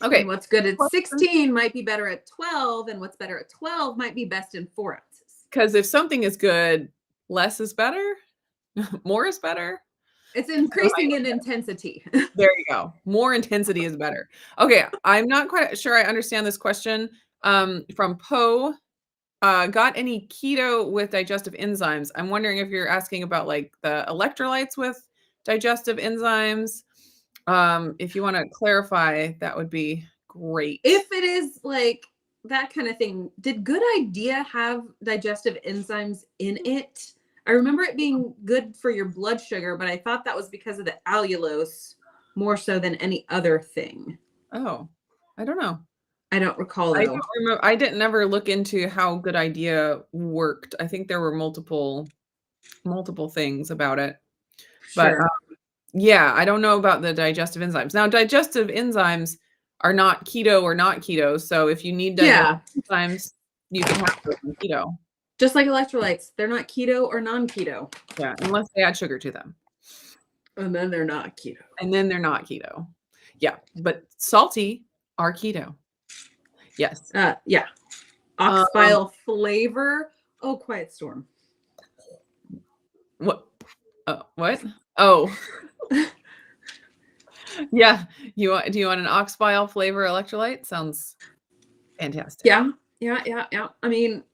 [SPEAKER 1] Okay.
[SPEAKER 2] And what's good at 16 might be better at 12, and what's better at 12 might be best in 4 ounces.
[SPEAKER 1] Because if something is good, less is better, more is better.
[SPEAKER 2] It's increasing in intensity.
[SPEAKER 1] There you go. More intensity is better. Okay, I'm not quite sure I understand this question from Poe. Got any keto with digestive enzymes? I'm wondering if you're asking about like the electrolytes with digestive enzymes. If you want to clarify, that would be great.
[SPEAKER 2] If it is like that kind of thing, did Good Idea have digestive enzymes in it? I remember it being good for your blood sugar, but I thought that was because of the allulose more so than any other thing.
[SPEAKER 1] Oh, I don't know.
[SPEAKER 2] I don't recall though.
[SPEAKER 1] I don't remember. I didn't never look into how Good Idea worked. I think there were multiple things about it. But
[SPEAKER 2] Sure.
[SPEAKER 1] yeah, I don't know about the digestive enzymes. Now, digestive enzymes are not keto or not keto. So if you need digestive enzymes, you can have those in keto.
[SPEAKER 2] Just like electrolytes, they're not keto or non-keto.
[SPEAKER 1] Yeah, unless they add sugar to them.
[SPEAKER 2] And then they're not keto.
[SPEAKER 1] And then they're not keto. Yeah, but salty are keto. Yes.
[SPEAKER 2] Yeah. Oxbile flavor. Oh, Quiet Storm.
[SPEAKER 1] What? What? Oh. Yeah. Do you want an oxbile flavor electrolyte? Sounds fantastic.
[SPEAKER 2] Yeah. I mean,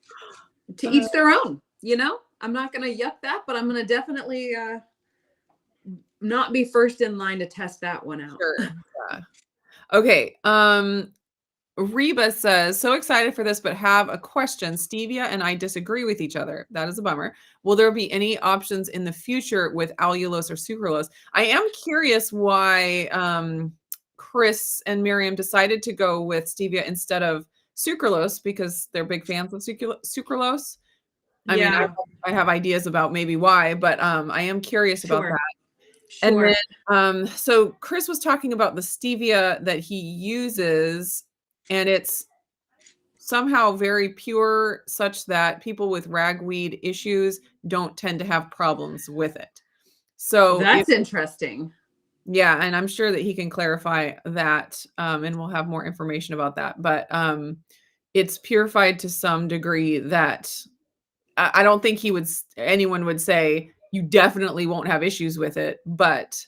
[SPEAKER 2] to each their own, you know? I'm not going to yuck that, but I'm going to definitely not be first in line to test that one out.
[SPEAKER 1] Sure. Yeah. Okay. Reba says, so excited for this, but have a question. Stevia and I disagree with each other. That is a bummer. Will there be any options in the future with allulose or sucralose? I am curious why Chris and Miriam decided to go with stevia instead of sucralose, because they're big fans of sucralose. I mean, I have ideas about maybe why, but I am curious about that.
[SPEAKER 2] Sure.
[SPEAKER 1] And then, so Chris was talking about the stevia that he uses, and it's somehow very pure, such that people with ragweed issues don't tend to have problems with it. So
[SPEAKER 2] that's interesting.
[SPEAKER 1] Yeah, and I'm sure that he can clarify that, and we'll have more information about that. But it's purified to some degree that I don't think anyone would say you definitely won't have issues with it, but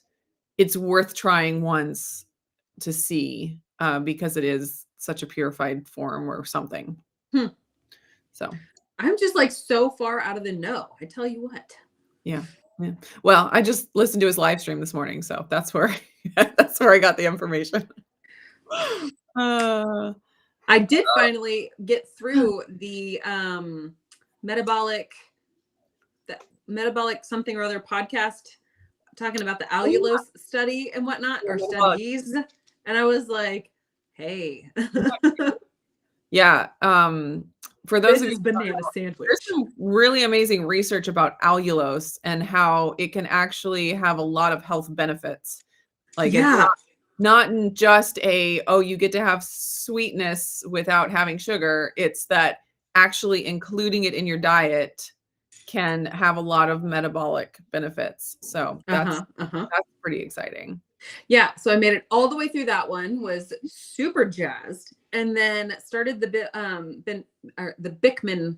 [SPEAKER 1] it's worth trying once to see, because it is such a purified form or something. So
[SPEAKER 2] I'm just like so far out of the know. I tell you what.
[SPEAKER 1] Yeah. Well, I just listened to his live stream this morning, so that's where I got the information.
[SPEAKER 2] I did finally get through the metabolic something or other podcast talking about the allulose study and whatnot, or studies, and I was like, hey.
[SPEAKER 1] Yeah. For those of you,
[SPEAKER 2] banana sandwich.
[SPEAKER 1] There's some really amazing research about allulose and how it can actually have a lot of health benefits. Like it's not just you get to have sweetness without having sugar. It's that actually including it in your diet can have a lot of metabolic benefits. So that's pretty exciting.
[SPEAKER 2] Yeah, so I made it all the way through that one, was super jazzed, and then started the Bickman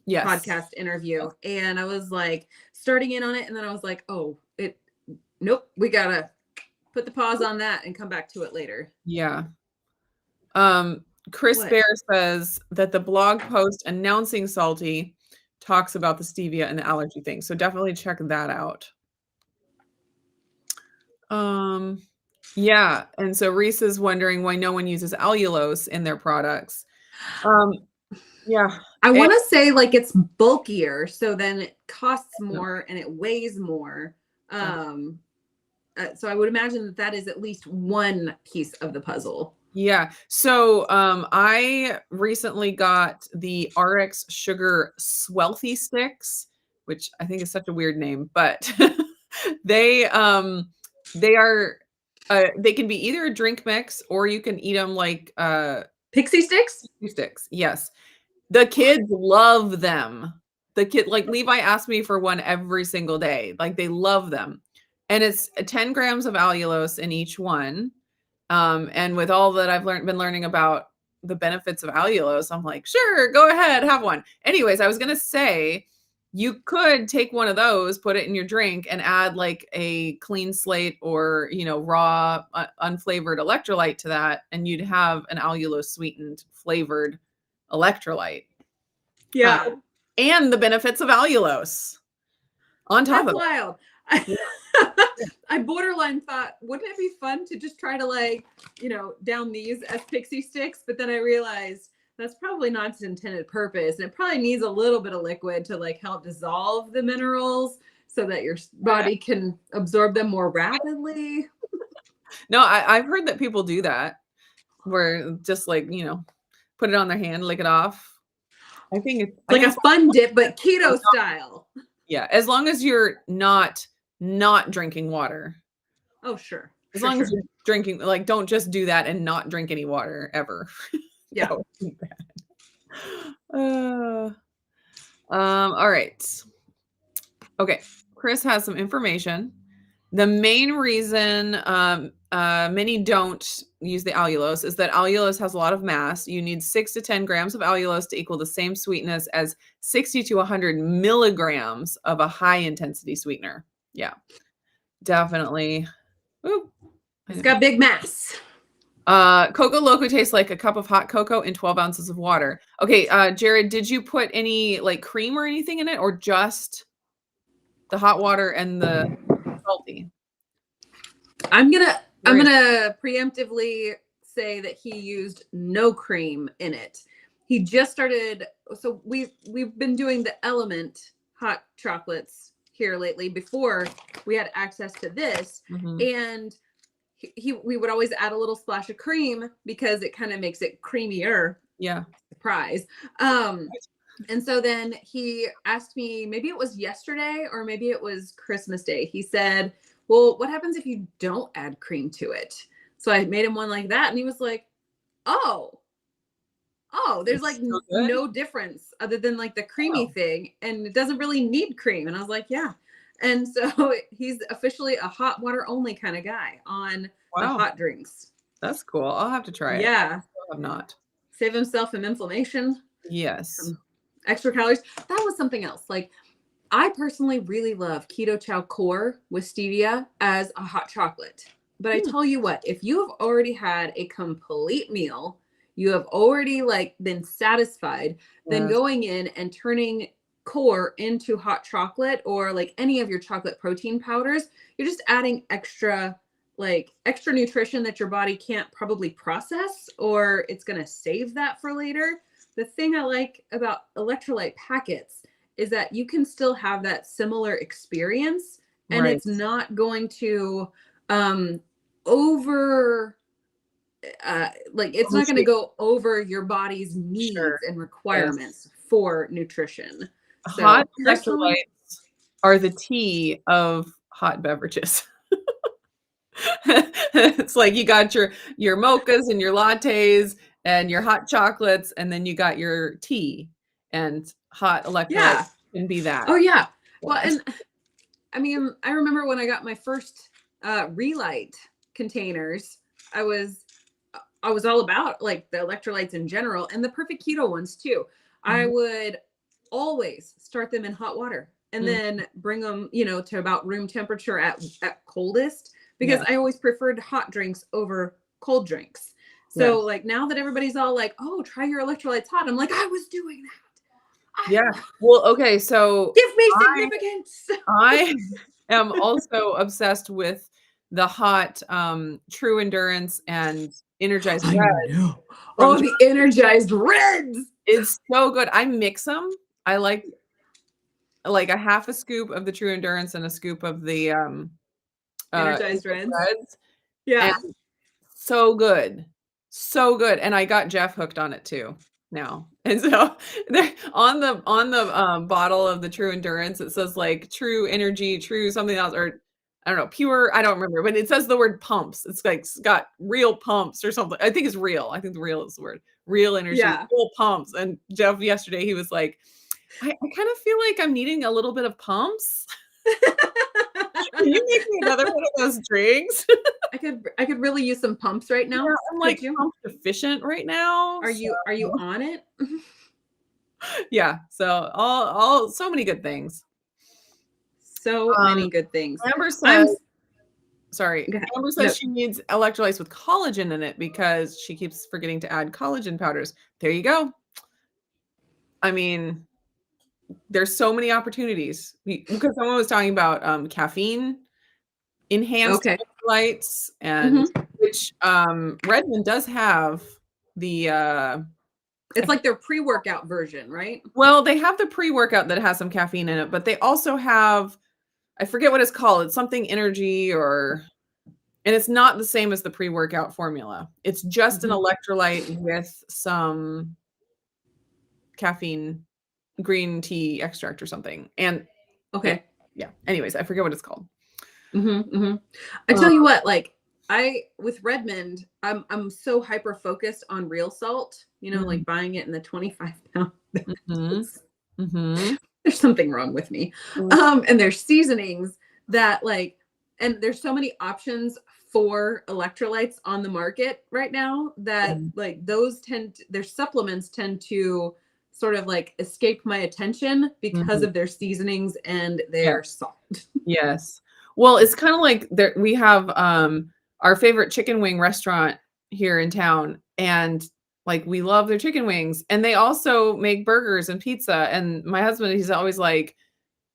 [SPEAKER 2] podcast interview, and I was like starting in on it, and then I was like, nope, we gotta put the pause on that and come back to it later.
[SPEAKER 1] Yeah. Chris Bear says that the blog post announcing Salty talks about the stevia and the allergy thing, so definitely check that out. Yeah, and so Reese is wondering why no one uses allulose in their products. Yeah,
[SPEAKER 2] I want to say like it's bulkier, so then it costs more and it weighs more. So I would imagine that is at least one piece of the puzzle.
[SPEAKER 1] Yeah. So I recently got the RX Sugar Swelthy sticks, which I think is such a weird name, but they they are they can be either a drink mix or you can eat them like
[SPEAKER 2] Pixie sticks?
[SPEAKER 1] sticks. Yes. The kids love them. Like Levi asked me for one every single day. Like they love them. And it's 10 grams of allulose in each one. And with all that I've been learning about the benefits of allulose, I'm like, sure, go ahead, have one. Anyways, I was gonna say you could take one of those, put it in your drink, and add like a clean slate or raw, unflavored electrolyte to that, and you'd have an allulose sweetened flavored electrolyte.
[SPEAKER 2] Yeah.
[SPEAKER 1] And the benefits of allulose on top
[SPEAKER 2] That's
[SPEAKER 1] of
[SPEAKER 2] wild. I borderline thought, wouldn't it be fun to just try to like, down these as pixie sticks? But then I realized that's probably not its intended purpose. And it probably needs a little bit of liquid to like help dissolve the minerals so that your body can absorb them more rapidly.
[SPEAKER 1] No, I've heard that people do that where just like, put it on their hand, lick it off. I think it's
[SPEAKER 2] like a fun dip, but keto style.
[SPEAKER 1] Yeah, as long as you're not drinking water.
[SPEAKER 2] Oh, sure.
[SPEAKER 1] As long as you're drinking, like, don't just do that and not drink any water ever.
[SPEAKER 2] Yeah.
[SPEAKER 1] All right. Okay. Chris has some information. The main reason many don't use the allulose is that allulose has a lot of mass. You need 6 to 10 grams of allulose to equal the same sweetness as 60 to 100 milligrams of a high intensity sweetener. Yeah, definitely. Ooh.
[SPEAKER 2] It's got big mass.
[SPEAKER 1] Coco Loco tastes like a cup of hot cocoa in 12 ounces of water. Okay, Jared, did you put any like cream or anything in it, or just the hot water and the salty?
[SPEAKER 2] I'm gonna preemptively say that he used no cream in it. He just started. So we've been doing the Element hot chocolates here lately before we had access to this, and we would always add a little splash of cream because it kind of makes it creamier.
[SPEAKER 1] Yeah.
[SPEAKER 2] Surprise. And so then he asked me, maybe it was yesterday or maybe it was Christmas Day. He said, well, what happens if you don't add cream to it? So I made him one like that. And he was like, oh, there's like no difference other than like the creamy thing. And it doesn't really need cream. And I was like, yeah. And so he's officially a hot water only kind of guy on the hot drinks.
[SPEAKER 1] That's cool. I'll have to try it.
[SPEAKER 2] Yeah.
[SPEAKER 1] I have not.
[SPEAKER 2] Save himself from inflammation.
[SPEAKER 1] Yes.
[SPEAKER 2] Extra calories. That was something else. Like, I personally really love Keto Chow Core with stevia as a hot chocolate. But I tell you what, if you have already had a complete meal, you have already like been satisfied, then going in and turning core into hot chocolate or like any of your chocolate protein powders, you're just adding extra nutrition that your body can't probably process, or it's going to save that for later. The thing I like about electrolyte packets is that you can still have that similar experience, and it's not going to it's not going to go over your body's needs and requirements for nutrition. So,
[SPEAKER 1] hot electrolytes are the tea of hot beverages. It's like you got your mochas and your lattes and your hot chocolates, and then you got your tea, and hot electrolytes can be that.
[SPEAKER 2] Oh yeah. Well, and I mean, I remember when I got my first Relight containers, I was all about like the electrolytes in general and the perfect keto ones too. I would always start them in hot water and then bring them, to about room temperature at coldest, because I always preferred hot drinks over cold drinks. So like now that everybody's all like, oh, try your electrolytes hot, I'm like, I was doing that.
[SPEAKER 1] Well, okay, so
[SPEAKER 2] give me significance.
[SPEAKER 1] I am also obsessed with the hot True Endurance and Energized Reds.
[SPEAKER 2] Oh, the Energized Reds.
[SPEAKER 1] It's so good. I mix them. I like a half a scoop of the True Endurance and a scoop of the
[SPEAKER 2] Energized Reds.
[SPEAKER 1] Yeah. And so good. So good. And I got Jeff hooked on it too. now. And so there on the bottle of the True Endurance, it says like True Energy, True something else, or I don't know, pure, I don't remember, but it says the word pumps. It's like it's got real pumps or something. I think it's real. I think the real is the word. Real energy,
[SPEAKER 2] Yeah.
[SPEAKER 1] real pumps. And Jeff yesterday, he was like, I kind of feel like I'm needing a little bit of pumps. Can you make me another one of those drinks?
[SPEAKER 2] I could really use some pumps right now.
[SPEAKER 1] Yeah, I'm
[SPEAKER 2] Could
[SPEAKER 1] like
[SPEAKER 2] you?
[SPEAKER 1] pump deficient right now.
[SPEAKER 2] Are you on it?
[SPEAKER 1] Yeah, so all so many good things.
[SPEAKER 2] So many good things.
[SPEAKER 1] Amber
[SPEAKER 2] I'm
[SPEAKER 1] says, sorry,
[SPEAKER 2] Go ahead.
[SPEAKER 1] Amber
[SPEAKER 2] No.
[SPEAKER 1] says she needs electrolytes with collagen in it because she keeps forgetting to add collagen powders. There you go. I mean, there's so many opportunities because someone was talking about caffeine enhanced
[SPEAKER 2] Okay.
[SPEAKER 1] electrolytes, and which Redmond does have the
[SPEAKER 2] It's like their pre-workout version, right?
[SPEAKER 1] well, they have the pre-workout that has some caffeine in it, but they also have, I forget what it's called. It's something energy and it's not the same as the pre-workout formula. It's just an electrolyte with some caffeine, green tea extract or something. And
[SPEAKER 2] Okay.
[SPEAKER 1] yeah. Anyways, I forget what it's called.
[SPEAKER 2] I tell you what, like with Redmond, I'm so hyper focused on real salt, like buying it in the 25-pound bags. There's something wrong with me. And there's seasonings that and there's so many options for electrolytes on the market right now that their supplements tend to sort of like escape my attention because of their seasonings and their salt.
[SPEAKER 1] Yes. Well, it's kind of like we have our favorite chicken wing restaurant here in town, and like we love their chicken wings, and they also make burgers and pizza. And my husband, he's always like,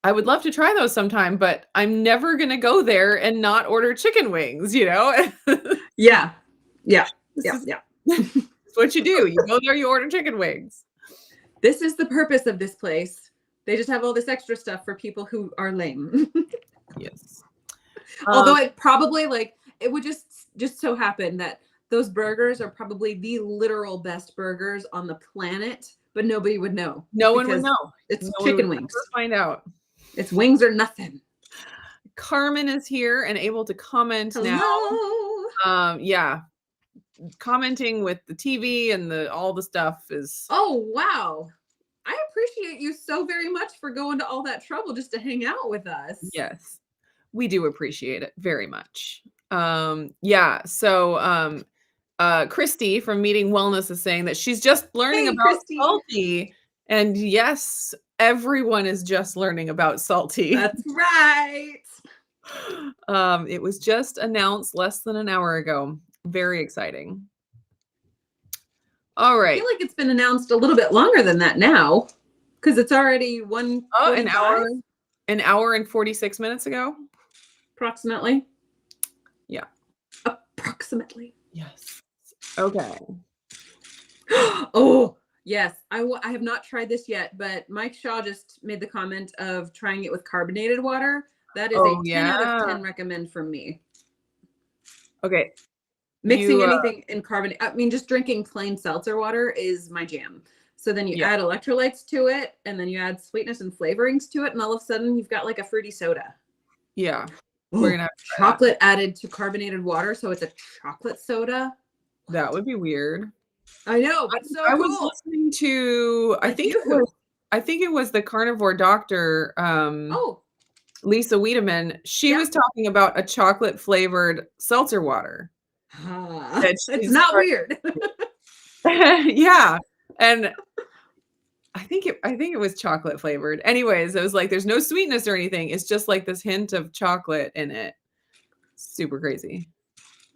[SPEAKER 1] I would love to try those sometime, but I'm never gonna go there and not order chicken wings,
[SPEAKER 2] Yeah.
[SPEAKER 1] It's what you do. You go there, you order chicken wings.
[SPEAKER 2] This is the purpose of this place. They just have all this extra stuff for people who are lame.
[SPEAKER 1] Yes.
[SPEAKER 2] Although it probably it would just so happen that those burgers are probably the literal best burgers on the planet, but nobody would know.
[SPEAKER 1] No one would know.
[SPEAKER 2] It's
[SPEAKER 1] No
[SPEAKER 2] chicken wings.
[SPEAKER 1] Find out.
[SPEAKER 2] It's wings or nothing.
[SPEAKER 1] Carmen is here and able to comment now. Yeah. Commenting with the TV and all the stuff is.
[SPEAKER 2] Oh, wow. I appreciate you so very much for going to all that trouble just to hang out with us.
[SPEAKER 1] Yes, we do appreciate it very much. Yeah. So Christy from Meeting Wellness is saying that she's just learning about
[SPEAKER 2] Christy.
[SPEAKER 1] Salty. And yes, everyone is just learning about Salty.
[SPEAKER 2] That's right.
[SPEAKER 1] It was just announced less than an hour ago. Very exciting. All right.
[SPEAKER 2] I feel like it's been announced a little bit longer than that now, because it's already
[SPEAKER 1] an hour and 46 minutes ago.
[SPEAKER 2] Approximately.
[SPEAKER 1] Yeah.
[SPEAKER 2] Approximately.
[SPEAKER 1] Yes. Okay.
[SPEAKER 2] Oh, yes. I have not tried this yet, but Mike Shaw just made the comment of trying it with carbonated water. That is a 10 out of 10 recommend from me.
[SPEAKER 1] Okay.
[SPEAKER 2] Mixing anything in carbonate. I mean, just drinking plain seltzer water is my jam. So then you add electrolytes to it, and then you add sweetness and flavorings to it, and all of a sudden you've got like a fruity soda.
[SPEAKER 1] Yeah.
[SPEAKER 2] We're gonna have chocolate added to carbonated water, so it's a chocolate soda.
[SPEAKER 1] That would be weird.
[SPEAKER 2] I know, but
[SPEAKER 1] I was listening to I think it was the carnivore doctor, Lisa Wiedemann. She was talking about a chocolate flavored seltzer water.
[SPEAKER 2] It's not weird.
[SPEAKER 1] Yeah. And I think it was chocolate flavored. Anyways, it was like there's no sweetness or anything. It's just like this hint of chocolate in it. Super crazy.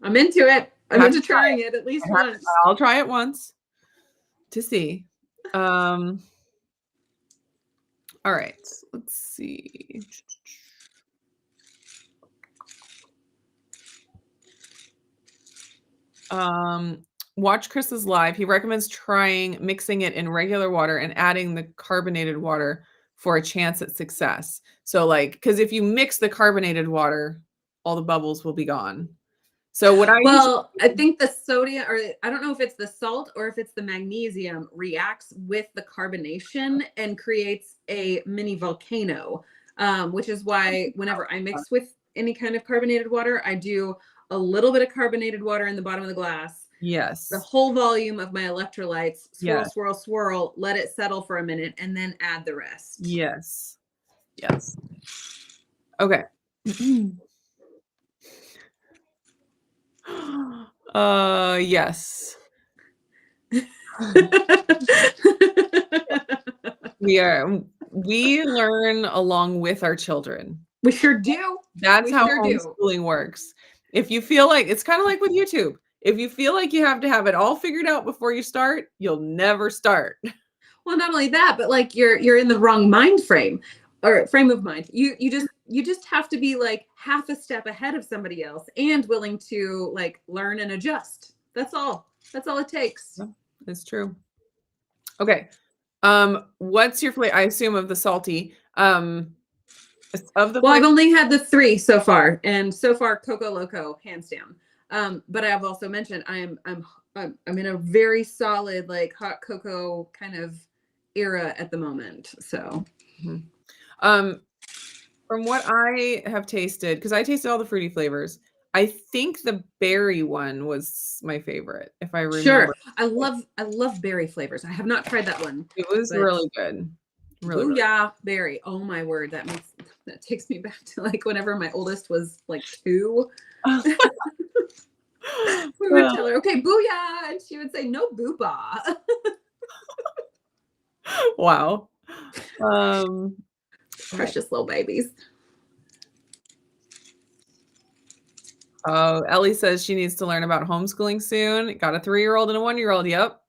[SPEAKER 2] I'm into it. I'm into trying it at least once.
[SPEAKER 1] I'll try it once to see. All right. Let's see. Watch Chris's live. He recommends mixing it in regular water and adding the carbonated water for a chance at success. So because if you mix the carbonated water, all the bubbles will be gone. So what I
[SPEAKER 2] Well, I think the sodium, or I don't know if it's the salt or if it's the magnesium, reacts with the carbonation and creates a mini volcano, which is why whenever I mix with any kind of carbonated water, I do a little bit of carbonated water in the bottom of the glass, the
[SPEAKER 1] yes.
[SPEAKER 2] whole volume of my electrolytes, swirl,
[SPEAKER 1] Yes.
[SPEAKER 2] swirl, swirl, let it settle for a minute, and then add the rest.
[SPEAKER 1] Yes. Yes. Okay. Yes. We learn along with our children.
[SPEAKER 2] We sure do.
[SPEAKER 1] That's
[SPEAKER 2] We
[SPEAKER 1] how
[SPEAKER 2] sure do.
[SPEAKER 1] homeschooling works. If you feel like it's kind of like with YouTube. If you feel like you have to have it all figured out before you start, you'll never start.
[SPEAKER 2] Well, not only that, but like you're in the wrong mind frame or frame of mind. You just have to be like half a step ahead of somebody else and willing to like learn and adjust. That's all. That's all it takes.
[SPEAKER 1] It's true. Okay. What's your flavor? I assume of the salty. Of the
[SPEAKER 2] Well, I've
[SPEAKER 1] flavor.
[SPEAKER 2] only had the 3 so far, and so far Coco Loco, hands down. But I've also mentioned I'm in a very solid like hot cocoa kind of era at the moment. So
[SPEAKER 1] From what I have tasted, because I tasted all the fruity flavors, I think the berry one was my favorite, if I remember.
[SPEAKER 2] sure. I love berry flavors. I have not tried that one.
[SPEAKER 1] It was
[SPEAKER 2] but
[SPEAKER 1] really good. Really
[SPEAKER 2] Booyah berry. Oh my word. That takes me back to like whenever my oldest was like 2.
[SPEAKER 1] good.
[SPEAKER 2] We would tell her, okay, booyah, and she would say, no booba.
[SPEAKER 1] Wow.
[SPEAKER 2] Precious little babies.
[SPEAKER 1] Oh, Ellie says she needs to learn about homeschooling soon. Got a 3-year-old and a 1-year-old. Yep.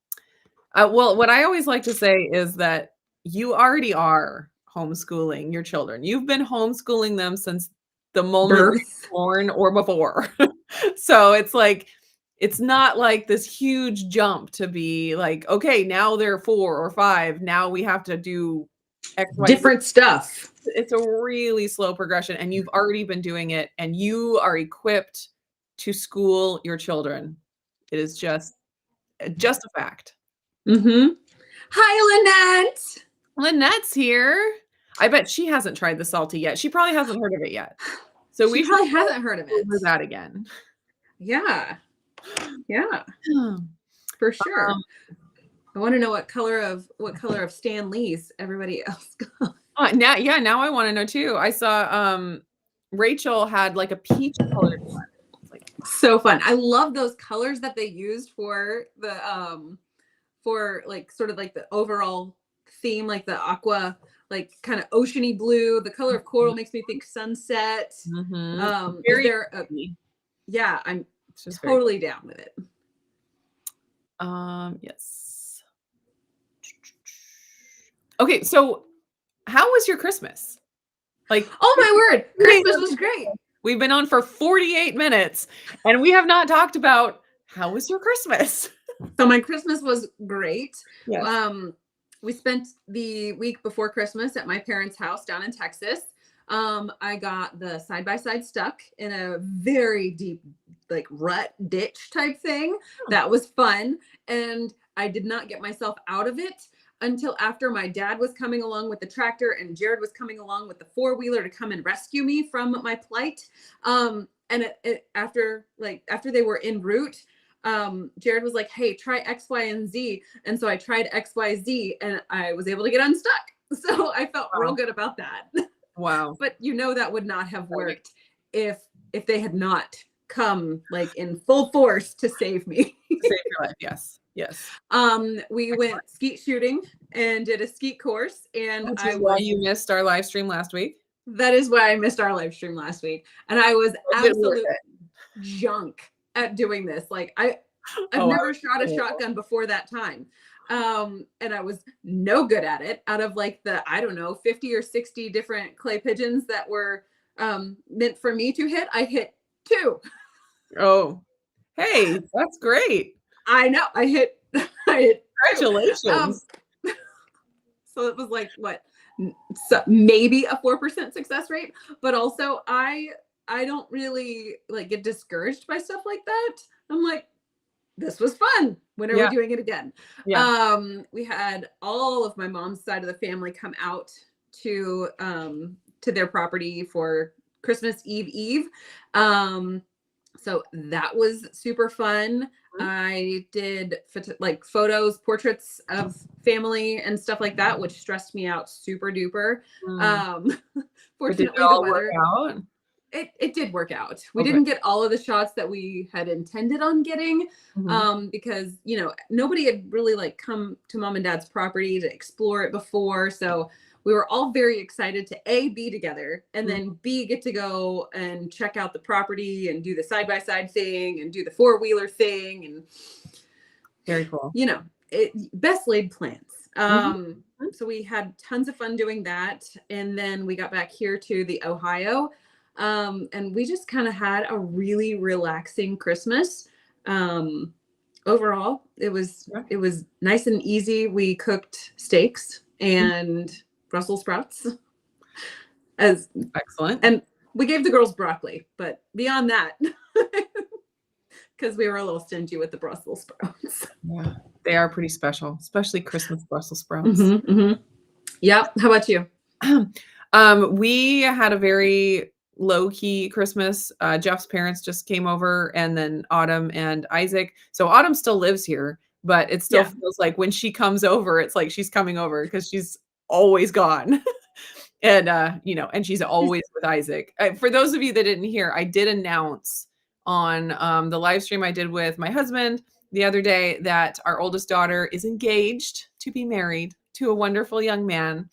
[SPEAKER 1] Well, what I always like to say is that you already are homeschooling your children. You've been homeschooling them since the moment they were born or before. So it's like, it's not like this huge jump to be like, okay, now they're 4 or 5. Now we have to do X, Y,
[SPEAKER 2] Different stuff.
[SPEAKER 1] It's a really slow progression, and you've already been doing it, and you are equipped to school your children. It is just a fact.
[SPEAKER 2] Mm-hmm. Hi, Lynette.
[SPEAKER 1] Lynette's here. I bet she hasn't tried the salty yet. She probably hasn't heard of it yet. So
[SPEAKER 2] She probably hasn't heard of it.
[SPEAKER 1] Do that again.
[SPEAKER 2] Yeah. Yeah. For sure. I want to know what color of Stan Lee's everybody else got.
[SPEAKER 1] Now I want to know too. I saw Rachel had like a peach colored one. Like,
[SPEAKER 2] so fun. I love those colors that they used for the for like sort of like the overall theme, like the aqua, like kind of oceany blue. The color of coral makes me think sunset. Yeah, I'm just totally down with it.
[SPEAKER 1] Yes. Okay, so how was your Christmas? Like,
[SPEAKER 2] oh my word, Christmas was great.
[SPEAKER 1] We've been on for 48 minutes and we have not talked about how was your Christmas?
[SPEAKER 2] So my Christmas was great.
[SPEAKER 1] Yes.
[SPEAKER 2] We spent the week before Christmas at my parents' house down in Texas. I got the side-by-side stuck in a very deep like rut ditch type thing. That was fun. And I did not get myself out of it until after my dad was coming along with the tractor and Jared was coming along with the 4-wheeler to come and rescue me from my plight. And after they were en route, Jared was like, hey, try X, Y, and Z. And so I tried X, Y, Z and I was able to get unstuck. So I felt real good about that.
[SPEAKER 1] Wow.
[SPEAKER 2] But that would not have worked if they had not come like in full force to save me.
[SPEAKER 1] Save your life. Yes. Yes.
[SPEAKER 2] We went skeet shooting and did a skeet course, and
[SPEAKER 1] why you missed our live stream last week.
[SPEAKER 2] That is why I missed our live stream last week, and I was absolute junk at doing this. Like I've never shot a shotgun before that time, and I was no good at it. Out of like the 50 or 60 different clay pigeons that were meant for me to hit, I hit 2.
[SPEAKER 1] Oh, hey, that's great.
[SPEAKER 2] I know. I hit.
[SPEAKER 1] Congratulations.
[SPEAKER 2] So it was like what? So maybe a 4% success rate, but also I I don't really like get discouraged by stuff like that. I'm like, this was fun. When are we doing it again? We had all of my mom's side of the family come out to their property for Christmas Eve. So that was super fun. I did photos, portraits of family and stuff like that, which stressed me out super duper. Fortunately, the weather it did work out. We didn't get all of the shots that we had intended on getting, because nobody had really like come to mom and dad's property to explore it before. So we were all very excited to A, be together, and then B, get to go and check out the property and do the side-by-side thing and do the four-wheeler thing. And
[SPEAKER 1] very cool.
[SPEAKER 2] Best laid plans. So we had tons of fun doing that. And then we got back here to the Ohio. And we just kind of had a really relaxing Christmas. Overall, it was nice and easy. We cooked steaks and Brussels sprouts as
[SPEAKER 1] excellent.
[SPEAKER 2] And we gave the girls broccoli, but beyond that, because we were a little stingy with the Brussels sprouts.
[SPEAKER 1] Yeah, they are pretty special, especially Christmas Brussels sprouts.
[SPEAKER 2] Yeah. How about you?
[SPEAKER 1] We had a very low-key Christmas. Jeff's parents just came over, and then Autumn and Isaac. So Autumn still lives here, but it still feels like when she comes over, it's like she's coming over because she's always gone. And and she's always with Isaac. For those of you that didn't hear, I did announce on the live stream I did with my husband the other day that our oldest daughter is engaged to be married to a wonderful young man.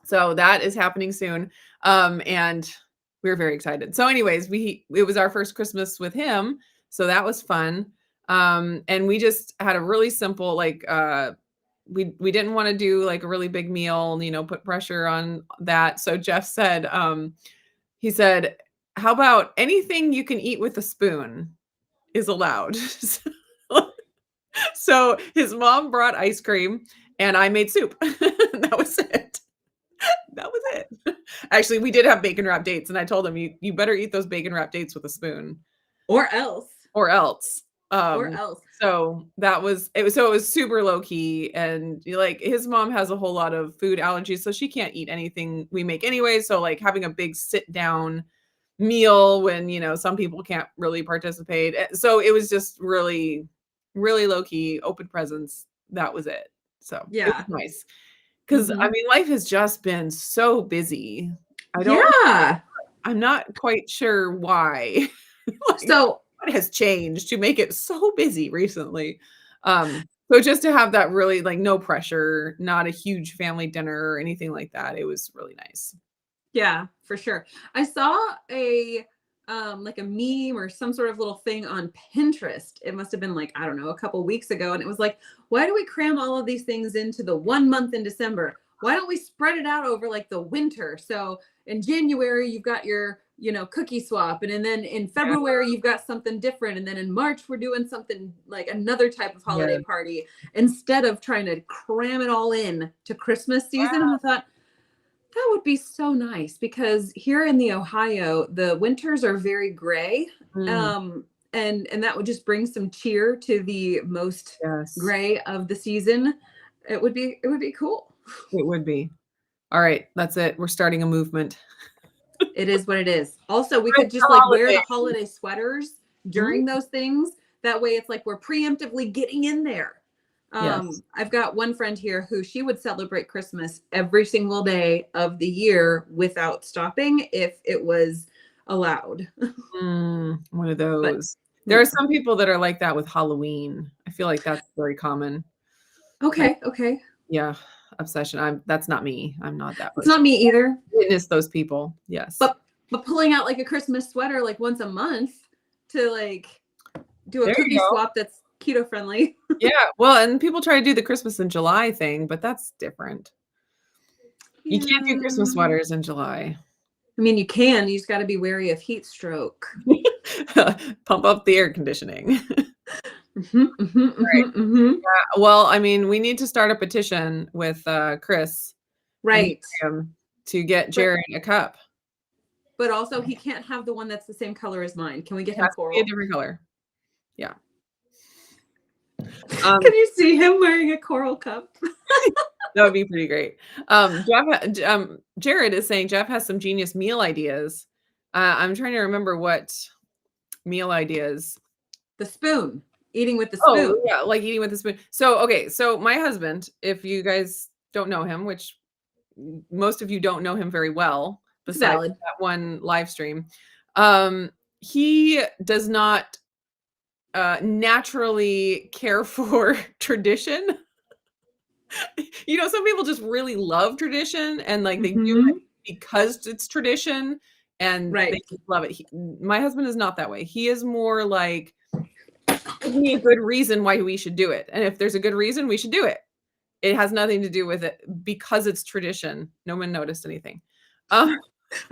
[SPEAKER 1] So that is happening soon. And we were very excited. So anyways, it was our first Christmas with him. So that was fun. And we just had a really simple, we didn't want to do like a really big meal, put pressure on that. So Jeff said, he said, how about anything you can eat with a spoon is allowed? So his mom brought ice cream and I made soup. That was it. That was it. Actually, we did have bacon wrapped dates, and I told him you better eat those bacon wrapped dates with a spoon,
[SPEAKER 2] or else.
[SPEAKER 1] So it was super low key, and like his mom has a whole lot of food allergies, so she can't eat anything we make anyway. So like having a big sit down meal when some people can't really participate. So it was just really, really low key, open presents. That was it. So it was nice. Because life has just been so busy. I'm not quite sure why.
[SPEAKER 2] So
[SPEAKER 1] what has changed to make it so busy recently? So just to have that really no pressure, not a huge family dinner or anything like that. It was really nice.
[SPEAKER 2] Yeah, for sure. I saw a meme or some sort of little thing on Pinterest. It must have been a couple weeks ago. And it was like, why do we cram all of these things into the 1 month in December? Why don't we spread it out over the winter? So in January, you've got your, cookie swap. And then in February, you've got something different. And then in March, we're doing something like another type of holiday party instead of trying to cram it all in to Christmas season. And I thought, that would be so nice because here in the Ohio, the winters are very gray. And that would just bring some cheer to the most gray of the season. It would be cool.
[SPEAKER 1] It would be. All right. That's it. We're starting a movement.
[SPEAKER 2] It is what it is. Also, we could just wear the holiday sweaters during those things. That way it's we're preemptively getting in there. I've got one friend here who she would celebrate Christmas every single day of the year without stopping if it was allowed.
[SPEAKER 1] One of those. But there are some people that are like that with Halloween. I feel like that's very common.
[SPEAKER 2] Okay.
[SPEAKER 1] Yeah. Obsession. That's not me. I'm not that person.
[SPEAKER 2] It's not me either.
[SPEAKER 1] Witness those people. Yes.
[SPEAKER 2] But pulling out a Christmas sweater once a month to do a cookie swap that's keto friendly.
[SPEAKER 1] Yeah. Well, and people try to do the Christmas in July thing, but that's different. You can't do Christmas sweaters in July.
[SPEAKER 2] I mean, you can. You just got to be wary of heat stroke.
[SPEAKER 1] Pump up the air conditioning. Yeah, well, we need to start a petition with Chris.
[SPEAKER 2] Right.
[SPEAKER 1] To get Jared a cup.
[SPEAKER 2] but also he can't have the one that's the same color as mine. Can we get
[SPEAKER 1] It
[SPEAKER 2] him
[SPEAKER 1] has to be a
[SPEAKER 2] coral?
[SPEAKER 1] different color. Yeah.
[SPEAKER 2] Can you see him wearing a coral cup?
[SPEAKER 1] That would be pretty great. Jared is saying Jeff has some genius meal ideas. I'm trying to remember what meal ideas.
[SPEAKER 2] The spoon. Eating with the
[SPEAKER 1] Oh,
[SPEAKER 2] spoon.
[SPEAKER 1] yeah, like eating with a spoon. So, okay, so my husband, if you guys don't know him, which most of you don't know him very well,
[SPEAKER 2] It's
[SPEAKER 1] besides
[SPEAKER 2] valid.
[SPEAKER 1] that one live stream, he does not naturally care for tradition. You know, some people just really love tradition and like they do it because it's tradition and
[SPEAKER 2] Right.
[SPEAKER 1] they just love it. My husband is not that way. He is more like, give me a good reason why we should do it. And if there's a good reason, we should do it. It has nothing to do with it because it's tradition. No one noticed anything.
[SPEAKER 2] I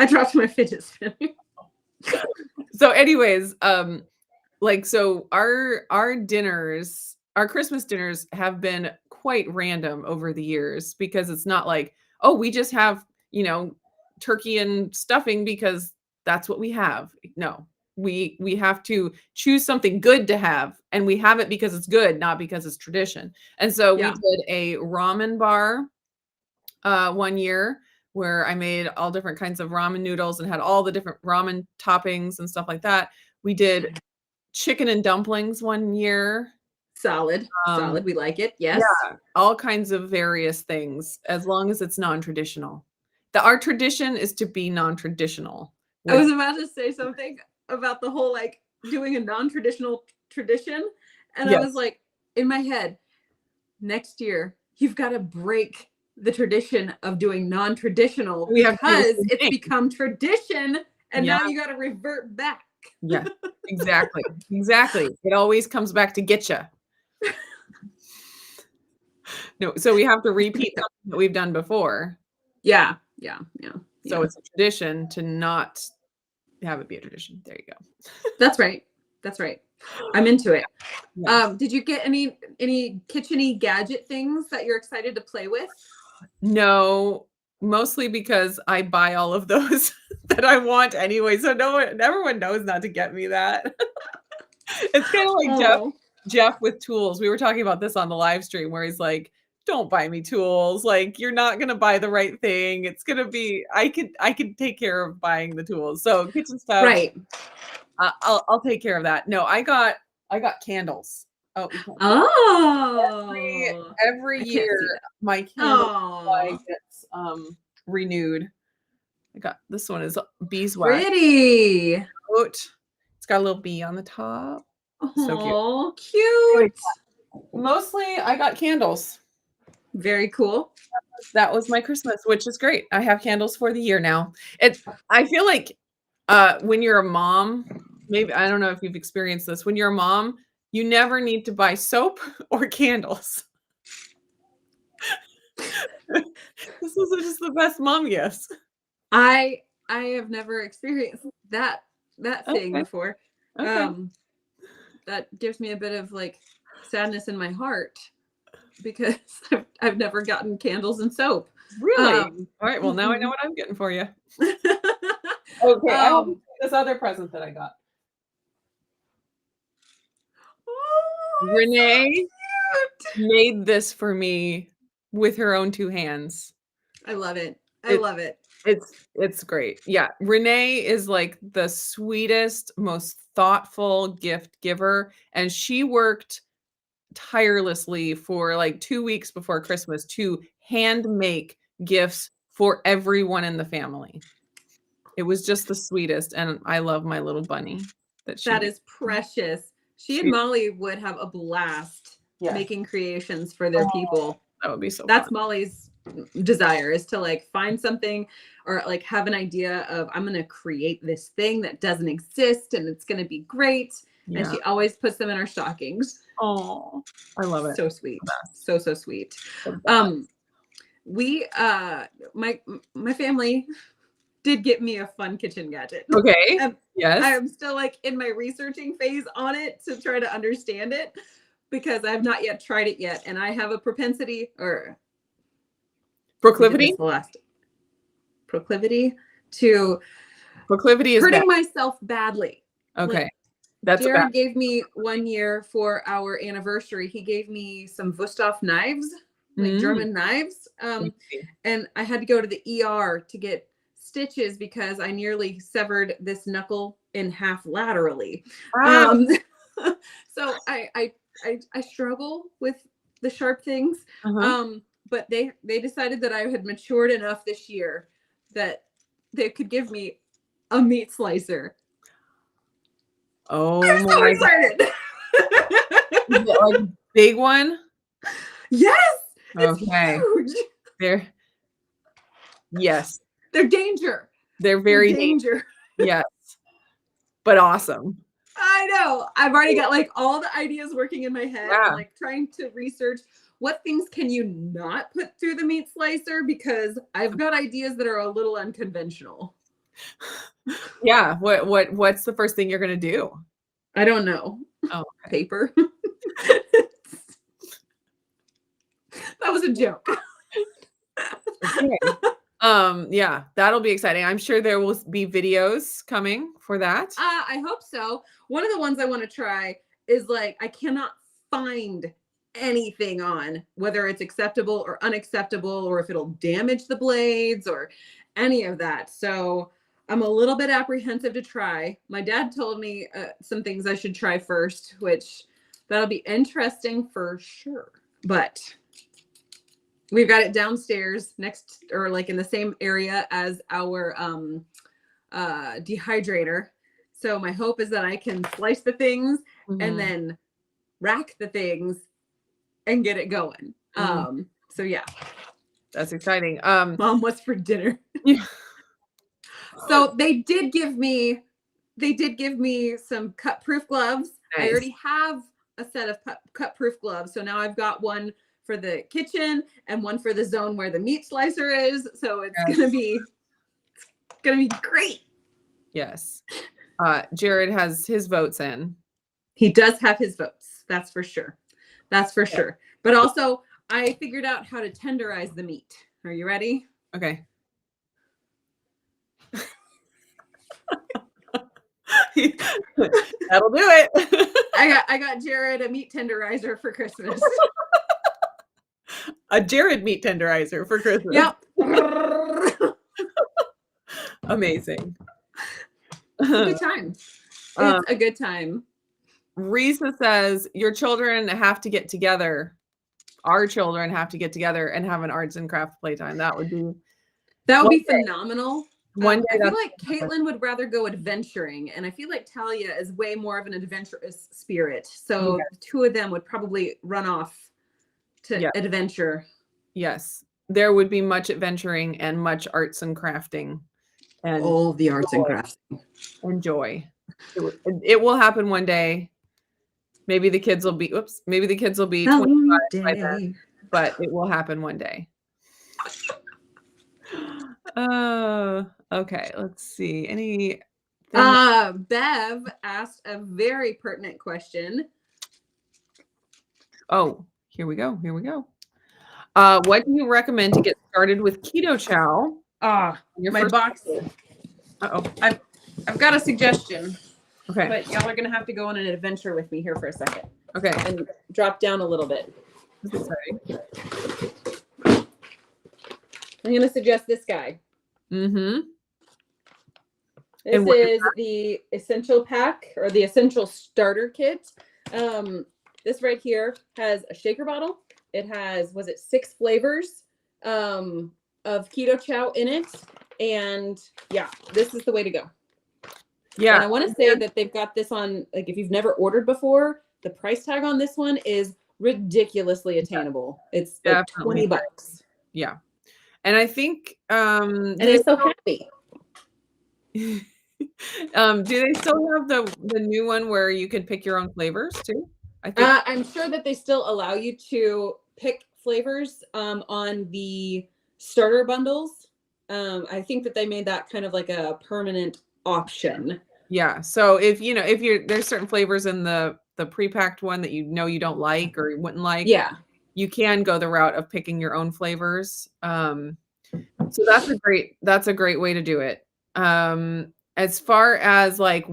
[SPEAKER 2] dropped my fidget spinner.
[SPEAKER 1] So anyways, like, so our dinners, our Christmas dinners have been quite random over the years because it's not like, oh, we just have, you know, turkey and stuffing because that's what we have. No, we have to choose something good to have, and we have it because it's good, not because it's tradition. And so we did a ramen bar one year where I made all different kinds of ramen noodles and had all the different ramen toppings and stuff like that. We did chicken and dumplings one year.
[SPEAKER 2] Solid. Solid. We like it. Yes.
[SPEAKER 1] Yeah, all kinds of various things, as long as it's non-traditional. Our tradition is to be non-traditional.
[SPEAKER 2] I was about to say something about the whole like doing a non-traditional tradition. And I was like, in my head, next year, you've got to break the tradition of doing non-traditional because it's become tradition. And now you got to revert back.
[SPEAKER 1] Yeah, exactly. Exactly. It always comes back to get you. No, so we have to repeat something that we've done before.
[SPEAKER 2] Yeah.
[SPEAKER 1] So it's a tradition to not have it be a tradition. There you go.
[SPEAKER 2] That's right. That's right. I'm into it. Yes. Did you get any kitchen-y gadget things that you're excited to play with?
[SPEAKER 1] No, mostly because I buy all of those that I want anyway. So everyone knows not to get me that. It's kind of like Jeff with tools. We were talking about this on the live stream where he's like, don't buy me tools. Like, you're not going to buy the right thing. It's going to be, I could take care of buying the tools. So kitchen stuff.
[SPEAKER 2] Right.
[SPEAKER 1] I'll take care of that. No, I got candles. Oh, every year my candle supply gets renewed. I got this one is beeswax.
[SPEAKER 2] Pretty.
[SPEAKER 1] It's got a little bee on the top.
[SPEAKER 2] So cute.
[SPEAKER 1] Mostly I got candles.
[SPEAKER 2] Very cool.
[SPEAKER 1] That was my Christmas, which is great. I have candles for the year now. I feel like when you're a mom, maybe, I don't know if you've experienced this, when you're a mom, you never need to buy soap or candles. This is just the best mom gifts.
[SPEAKER 2] I have never experienced that thing before.
[SPEAKER 1] Okay.
[SPEAKER 2] That gives me a bit of like sadness in my heart because I've never gotten candles and soap.
[SPEAKER 1] Really? All right. Well, now I know what I'm getting for you. Okay. This other present that I got. Renee made this for me with her own two hands.
[SPEAKER 2] I love it. I love it.
[SPEAKER 1] It's great. Yeah. Renee is like the sweetest, most thoughtful gift giver. And she worked tirelessly for like 2 weeks before Christmas to hand make gifts for everyone in the family. It was just the sweetest. And I love my little bunny. That
[SPEAKER 2] is precious. She and Molly would have a blast making creations for their people.
[SPEAKER 1] That would be so
[SPEAKER 2] That's
[SPEAKER 1] fun.
[SPEAKER 2] Molly's desire, is to like find something or like have an idea of, I'm going to create this thing that doesn't exist and it's going to be great. Yeah. And she always puts them in our stockings.
[SPEAKER 1] Oh, I love it.
[SPEAKER 2] So sweet. So sweet. We, my family did get me a fun kitchen gadget.
[SPEAKER 1] Okay. Yes.
[SPEAKER 2] I'm still like in my researching phase on it to try to understand it because I have not yet tried it yet. And I have a proclivity to
[SPEAKER 1] proclivity is
[SPEAKER 2] hurting
[SPEAKER 1] bad.
[SPEAKER 2] myself badly.
[SPEAKER 1] Okay.
[SPEAKER 2] Like,
[SPEAKER 1] That's
[SPEAKER 2] Jared
[SPEAKER 1] bad.
[SPEAKER 2] gave me one year for our anniversary. He gave me some Wusthof knives, like German knives. And I had to go to the ER to get stitches because I nearly severed this knuckle in half laterally.
[SPEAKER 1] Wow.
[SPEAKER 2] So I struggle with the sharp things. But they decided that I had matured enough this year that they could give me a meat slicer.
[SPEAKER 1] Oh
[SPEAKER 2] I'm so
[SPEAKER 1] my
[SPEAKER 2] excited.
[SPEAKER 1] God. Like a big one?
[SPEAKER 2] Yes. It's
[SPEAKER 1] Okay.
[SPEAKER 2] huge.
[SPEAKER 1] Yes.
[SPEAKER 2] They're danger.
[SPEAKER 1] They're very
[SPEAKER 2] danger.
[SPEAKER 1] Yes. But awesome.
[SPEAKER 2] I know. I've already got like all the ideas working in my head.
[SPEAKER 1] Yeah.
[SPEAKER 2] I'm like trying to research what things can you not put through the meat slicer, because I've got ideas that are a little unconventional.
[SPEAKER 1] Yeah. What's the first thing you're gonna do?
[SPEAKER 2] I don't know.
[SPEAKER 1] Oh, okay.
[SPEAKER 2] Paper. That was a joke.
[SPEAKER 1] Okay. Yeah, that'll be exciting. I'm sure there will be videos coming for that.
[SPEAKER 2] I hope so. One of the ones I want to try is like, I cannot find anything on whether it's acceptable or unacceptable, or if it'll damage the blades or any of that. So I'm a little bit apprehensive to try. My dad told me some things I should try first, which that'll be interesting for sure. But we've got it downstairs next, or like in the same area as our dehydrator. So my hope is that I can slice the things and then rack the things and get it going. So yeah.
[SPEAKER 1] That's exciting.
[SPEAKER 2] Mom, what's for dinner?
[SPEAKER 1] Yeah.
[SPEAKER 2] So they did give me some cut-proof gloves.
[SPEAKER 1] Nice.
[SPEAKER 2] I already have a set of cut-proof gloves. So now I've got one for the kitchen and one for the zone where the meat slicer is. So it's gonna be great.
[SPEAKER 1] Yes. Jared has his votes in.
[SPEAKER 2] He does have his votes. That's for sure. That's for sure. But also, I figured out how to tenderize the meat. Are you ready?
[SPEAKER 1] Okay. That'll do it.
[SPEAKER 2] I got Jared a meat tenderizer for Christmas.
[SPEAKER 1] A Jared meat tenderizer for Christmas.
[SPEAKER 2] Yep.
[SPEAKER 1] Amazing.
[SPEAKER 2] It's a good time. It's a good time.
[SPEAKER 1] Risa says your children have to get together. Our children have to get together and have an arts and crafts playtime. That would be
[SPEAKER 2] phenomenal.
[SPEAKER 1] One day.
[SPEAKER 2] I feel like Caitlin would rather go adventuring, and I feel like Talia is way more of an adventurous spirit. So the two of them would probably run off to adventure.
[SPEAKER 1] Yes, there would be much adventuring and much arts and crafting, and
[SPEAKER 2] all the arts and crafts.
[SPEAKER 1] Enjoy. It will happen one day. Maybe the kids will be. Maybe the kids will be 25 by then, but it will happen one day. Okay. Let's see. Any.
[SPEAKER 2] Bev asked a very pertinent question.
[SPEAKER 1] Oh, here we go. What do you recommend to get started with keto chow?
[SPEAKER 2] My box.
[SPEAKER 1] Uh-oh.
[SPEAKER 2] I've got a suggestion.
[SPEAKER 1] Okay.
[SPEAKER 2] But y'all are gonna have to go on an adventure with me here for a second.
[SPEAKER 1] Okay.
[SPEAKER 2] And drop down a little bit.
[SPEAKER 1] This is exciting.
[SPEAKER 2] I'm gonna suggest this guy.
[SPEAKER 1] Mm-hmm.
[SPEAKER 2] This is the essential pack, or the essential starter kit. This right here has a shaker bottle. It has, 6 flavors of keto chow in it. And yeah, this is the way to go. Yeah. And I want to say that they've got this on, like, if you've never ordered before, the price tag on this one is ridiculously attainable. It's like $20.
[SPEAKER 1] Yeah. And I think
[SPEAKER 2] and I'm so happy.
[SPEAKER 1] Do they still have the new one where you can pick your own flavors too? I think
[SPEAKER 2] I'm sure that they still allow you to pick flavors on the starter bundles. I think that they made that kind of like a permanent option.
[SPEAKER 1] Yeah. So if there's certain flavors in the pre-packed one that you don't like or you wouldn't like, you can go the route of picking your own flavors. So that's a great way to do it. And as far as like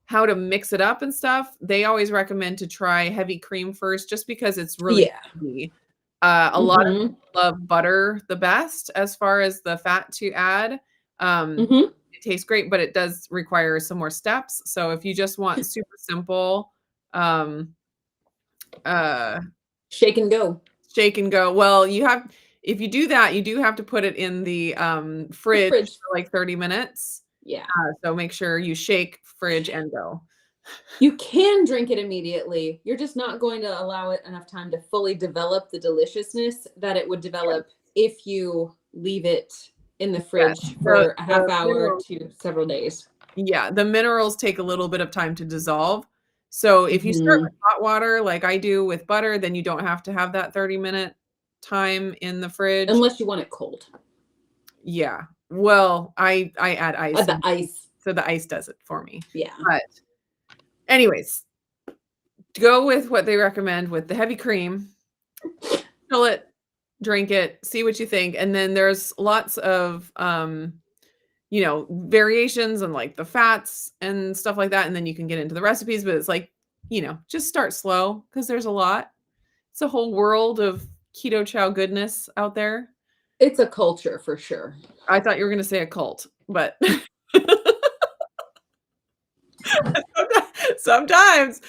[SPEAKER 1] how to mix it up and stuff, they always recommend to try heavy cream first, just because it's really heavy. A lot of people love butter the best as far as the fat to add. It tastes great, but it does require some more steps. So if you just want super simple,
[SPEAKER 2] shake and go.
[SPEAKER 1] Shake and go. Well, if you do that, you do have to put it in the fridge for like 30 minutes.
[SPEAKER 2] Yeah.
[SPEAKER 1] So make sure you shake, fridge, and go.
[SPEAKER 2] You can drink it immediately. You're just not going to allow it enough time to fully develop the deliciousness that it would develop if you leave it in the fridge for a half hour to several days.
[SPEAKER 1] Yeah, the minerals take a little bit of time to dissolve. So if you start with hot water like I do with butter, then you don't have to have that 30-minute time in the fridge.
[SPEAKER 2] Unless you want it cold.
[SPEAKER 1] Yeah. Well, I add ice.
[SPEAKER 2] The ice.
[SPEAKER 1] So the ice does it for me.
[SPEAKER 2] Yeah.
[SPEAKER 1] But anyways, go with what they recommend with the heavy cream. Fill it, drink it, see what you think. And then there's lots of variations and like the fats and stuff like that. And then you can get into the recipes, but it's like, just start slow because there's a lot. It's a whole world of keto chow goodness out there.
[SPEAKER 2] It's a culture for sure.
[SPEAKER 1] I thought you were going to say a cult, but sometimes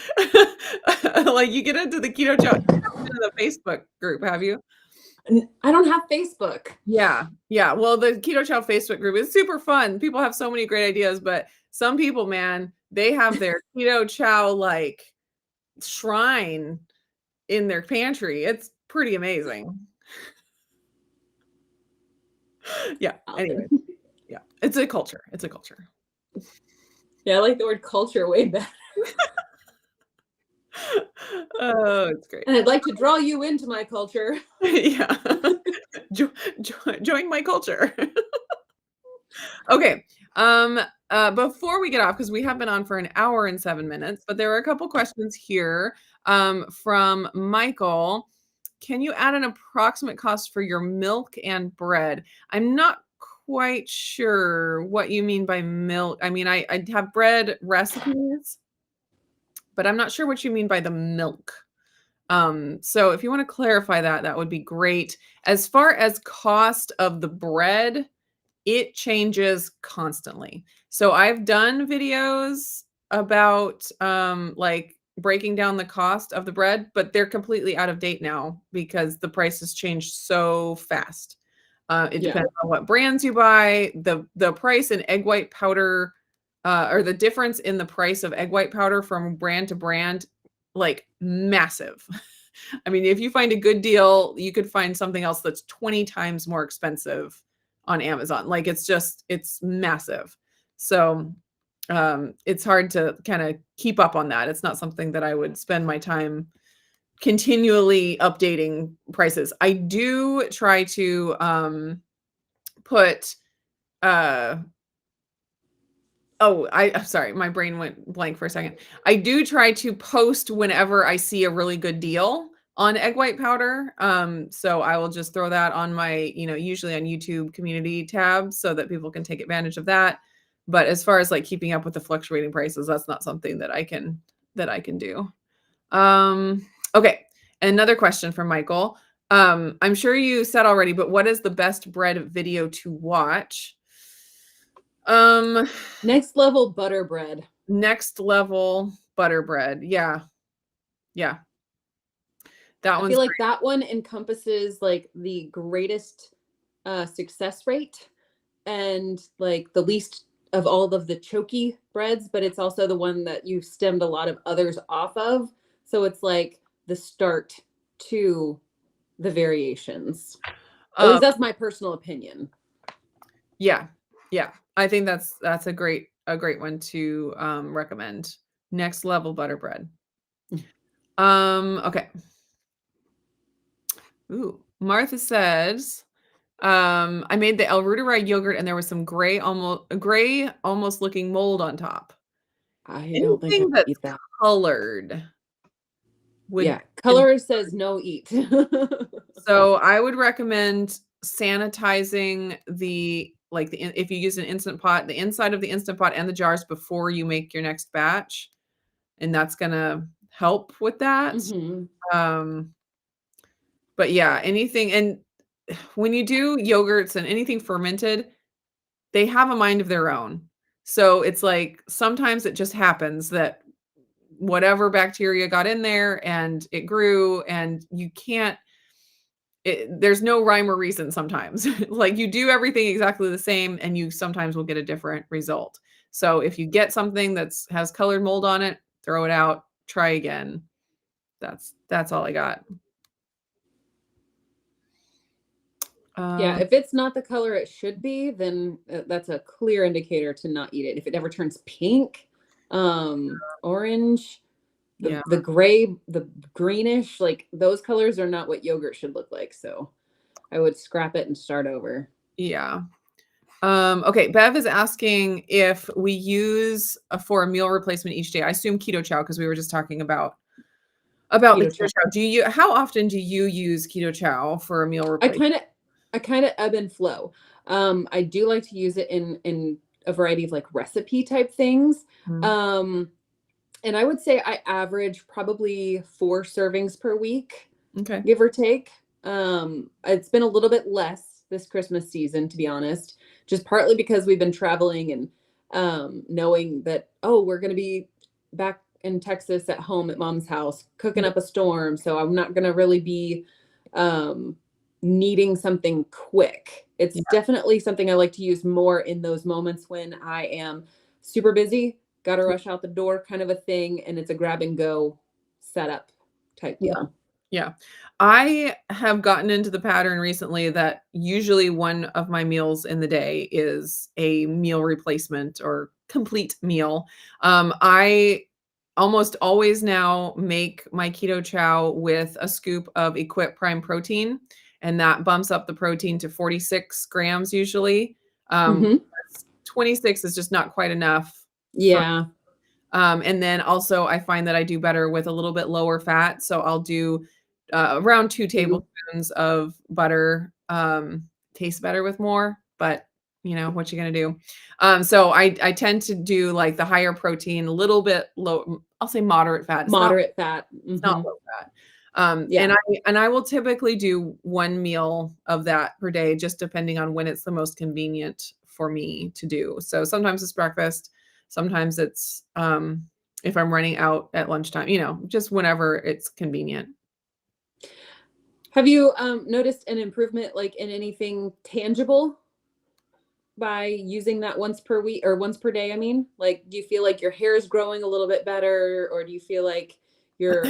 [SPEAKER 1] like you get into the keto chow, into the Facebook group, have you?
[SPEAKER 2] I don't have Facebook.
[SPEAKER 1] Yeah. Well, the Keto Chow Facebook group is super fun. People have so many great ideas, but some people, man, they have their Keto Chow like shrine in their pantry. It's pretty amazing. Yeah. Anyway. Yeah. It's a culture.
[SPEAKER 2] Yeah, I like the word culture way better.
[SPEAKER 1] Oh, it's great.
[SPEAKER 2] And I'd like to draw you into my culture.
[SPEAKER 1] Yeah. Join my culture. Okay. Before we get off, because we have been on for an hour and 7 minutes, but there are a couple questions here from Michael. Can you add an approximate cost for your milk and bread? I'm not quite sure what you mean by milk. I mean, I have bread recipes, but I'm not sure what you mean by the milk. So if you want to clarify that, that would be great. As far as cost of the bread, it changes constantly. So I've done videos about like breaking down the cost of the bread, but they're completely out of date now because the prices changed so fast. It depends on what brands you buy. The price in egg white powder or the difference in the price of egg white powder from brand to brand, like massive. I mean, if you find a good deal, you could find something else that's 20 times more expensive on Amazon. Like it's massive. So it's hard to kind of keep up on that. It's not something that I would spend my time continually updating prices. I do try to put I'm sorry, my brain went blank for a second. I do try to post whenever I see a really good deal on egg white powder. So I will just throw that on my, usually on YouTube community tab so that people can take advantage of that. But as far as like keeping up with the fluctuating prices, that's not something that I can do. Okay. Another question from Michael. I'm sure you said already, but what is the best bread video to watch?
[SPEAKER 2] Next level butter bread.
[SPEAKER 1] Next level butter bread. Yeah. That one.
[SPEAKER 2] I feel like that one encompasses like the greatest success rate and like the least of all of the choky breads, but it's also the one that you've stemmed a lot of others off of. So it's like the start to the variations. At least that's my personal opinion.
[SPEAKER 1] Yeah. I think that's a great one to recommend. Next level butter bread. Okay. Ooh, Martha says, I made the El Ruderai yogurt and there was some gray almost looking mold on top.
[SPEAKER 2] I don't think I eat that.
[SPEAKER 1] Colored.
[SPEAKER 2] Color says no eat.
[SPEAKER 1] So I would recommend sanitizing the like if you use an Instant Pot, the inside of the Instant Pot and the jars before you make your next batch, and that's gonna help with that.
[SPEAKER 2] Mhm.
[SPEAKER 1] But yeah, anything, and when you do yogurts and anything fermented, they have a mind of their own. So it's like sometimes it just happens that whatever bacteria got in there and it grew, and you can't there's no rhyme or reason sometimes. Like you do everything exactly the same and you sometimes will get a different result. So if you get something has colored mold on it, throw it out, try again. That's all I got.
[SPEAKER 2] Yeah, if it's not the color it should be, then that's a clear indicator to not eat it. If it ever turns pink, orange,
[SPEAKER 1] Yeah.
[SPEAKER 2] the gray, the greenish, like those colors are not what yogurt should look like. So I would scrap it and start over.
[SPEAKER 1] Yeah. Okay, Bev is asking if we use for a meal replacement each day. I assume keto chow because we were just talking about the
[SPEAKER 2] Keto
[SPEAKER 1] keto chow. How often do you use keto chow for a meal replacement?
[SPEAKER 2] I kind of ebb and flow. I do like to use it in a variety of like recipe type things.
[SPEAKER 1] Mhm.
[SPEAKER 2] And I would say I average probably 4 servings per week,
[SPEAKER 1] Okay.
[SPEAKER 2] give or take. It's been a little bit less this Christmas season, to be honest, just partly because we've been traveling and knowing that, oh, we're going to be back in Texas at home at mom's house, cooking up a storm. So I'm not going to really be needing something quick. It's
[SPEAKER 1] Yeah.
[SPEAKER 2] definitely something I like to use more in those moments when I am super busy, got to rush out the door kind of a thing, and it's a grab and go setup type
[SPEAKER 1] Yeah.
[SPEAKER 2] deal.
[SPEAKER 1] Yeah. I have gotten into the pattern recently that usually one of my meals in the day is a meal replacement or complete meal. I almost always now make my keto chow with a scoop of Equip Prime Protein, and that bumps up the protein to 46 grams usually.
[SPEAKER 2] Mm-hmm.
[SPEAKER 1] 26 is just not quite enough for
[SPEAKER 2] Yeah.
[SPEAKER 1] and then also I find that I do better with a little bit lower fat. So I'll do around 2 tablespoons of butter. Tastes better with more, but you know, what you gonna do? So I tend to do like the higher protein, a little bit low, I'll say moderate fat.
[SPEAKER 2] Moderate fat.
[SPEAKER 1] It's not
[SPEAKER 2] Mm-hmm.
[SPEAKER 1] low fat.
[SPEAKER 2] Yeah.
[SPEAKER 1] And I will typically do one meal of that per day, just depending on when it's the most convenient for me to do. So sometimes it's breakfast, sometimes it's if I'm running out at lunchtime, you know, just whenever it's convenient.
[SPEAKER 2] Have you noticed an improvement like in anything tangible by using that once per week or once per day? I mean, like, do you feel like your hair is growing a little bit better, or do you feel like you're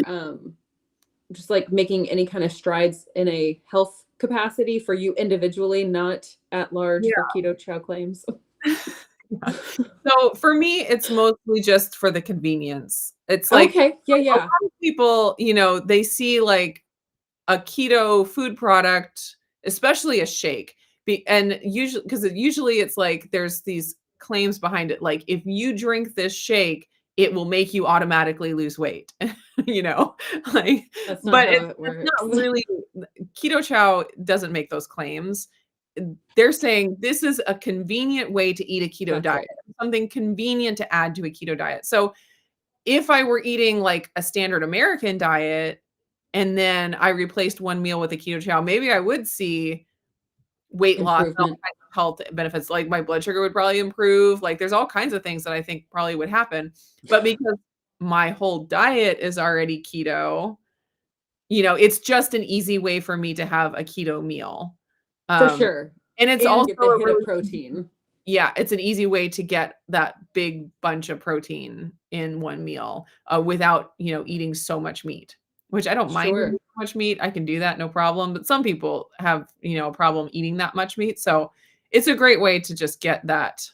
[SPEAKER 2] just like making any kind of strides in a health capacity for you individually, not at large
[SPEAKER 1] Yeah.
[SPEAKER 2] for keto chow claims?
[SPEAKER 1] Yeah. So for me, it's mostly just for the convenience. It's like
[SPEAKER 2] Okay. Yeah.
[SPEAKER 1] a
[SPEAKER 2] Yeah.
[SPEAKER 1] lot of people, you know, they see like a keto food product, especially a shake, and usually it's like there's these claims behind it, like if you drink this shake, it will make you automatically lose weight, you know, like,
[SPEAKER 2] That's not
[SPEAKER 1] but
[SPEAKER 2] how it
[SPEAKER 1] it's
[SPEAKER 2] works.
[SPEAKER 1] not really. Keto chow doesn't make those claims. They're saying this is a convenient way to eat a keto
[SPEAKER 2] Gotcha.
[SPEAKER 1] diet, something convenient to add to a keto diet. So if I were eating like a standard American diet and then I replaced one meal with a keto chow, maybe I would see weight loss and all
[SPEAKER 2] Improvement.
[SPEAKER 1] kinds of health benefits. Like my blood sugar would probably improve. Like there's all kinds of things that I think probably would happen. But because my whole diet is already keto, you know, it's just an easy way for me to have a keto meal.
[SPEAKER 2] For
[SPEAKER 1] Um,
[SPEAKER 2] sure.
[SPEAKER 1] and it's
[SPEAKER 2] And
[SPEAKER 1] also
[SPEAKER 2] get the
[SPEAKER 1] a
[SPEAKER 2] hit of
[SPEAKER 1] really
[SPEAKER 2] protein.
[SPEAKER 1] yeah, it's an easy way to get that big bunch of protein in one meal, without, you know, eating so much meat, which I don't mind eating
[SPEAKER 2] Sure.
[SPEAKER 1] so much meat. I can do that, no problem. But some people have, you know, a problem eating that much meat. So it's a great way to just get that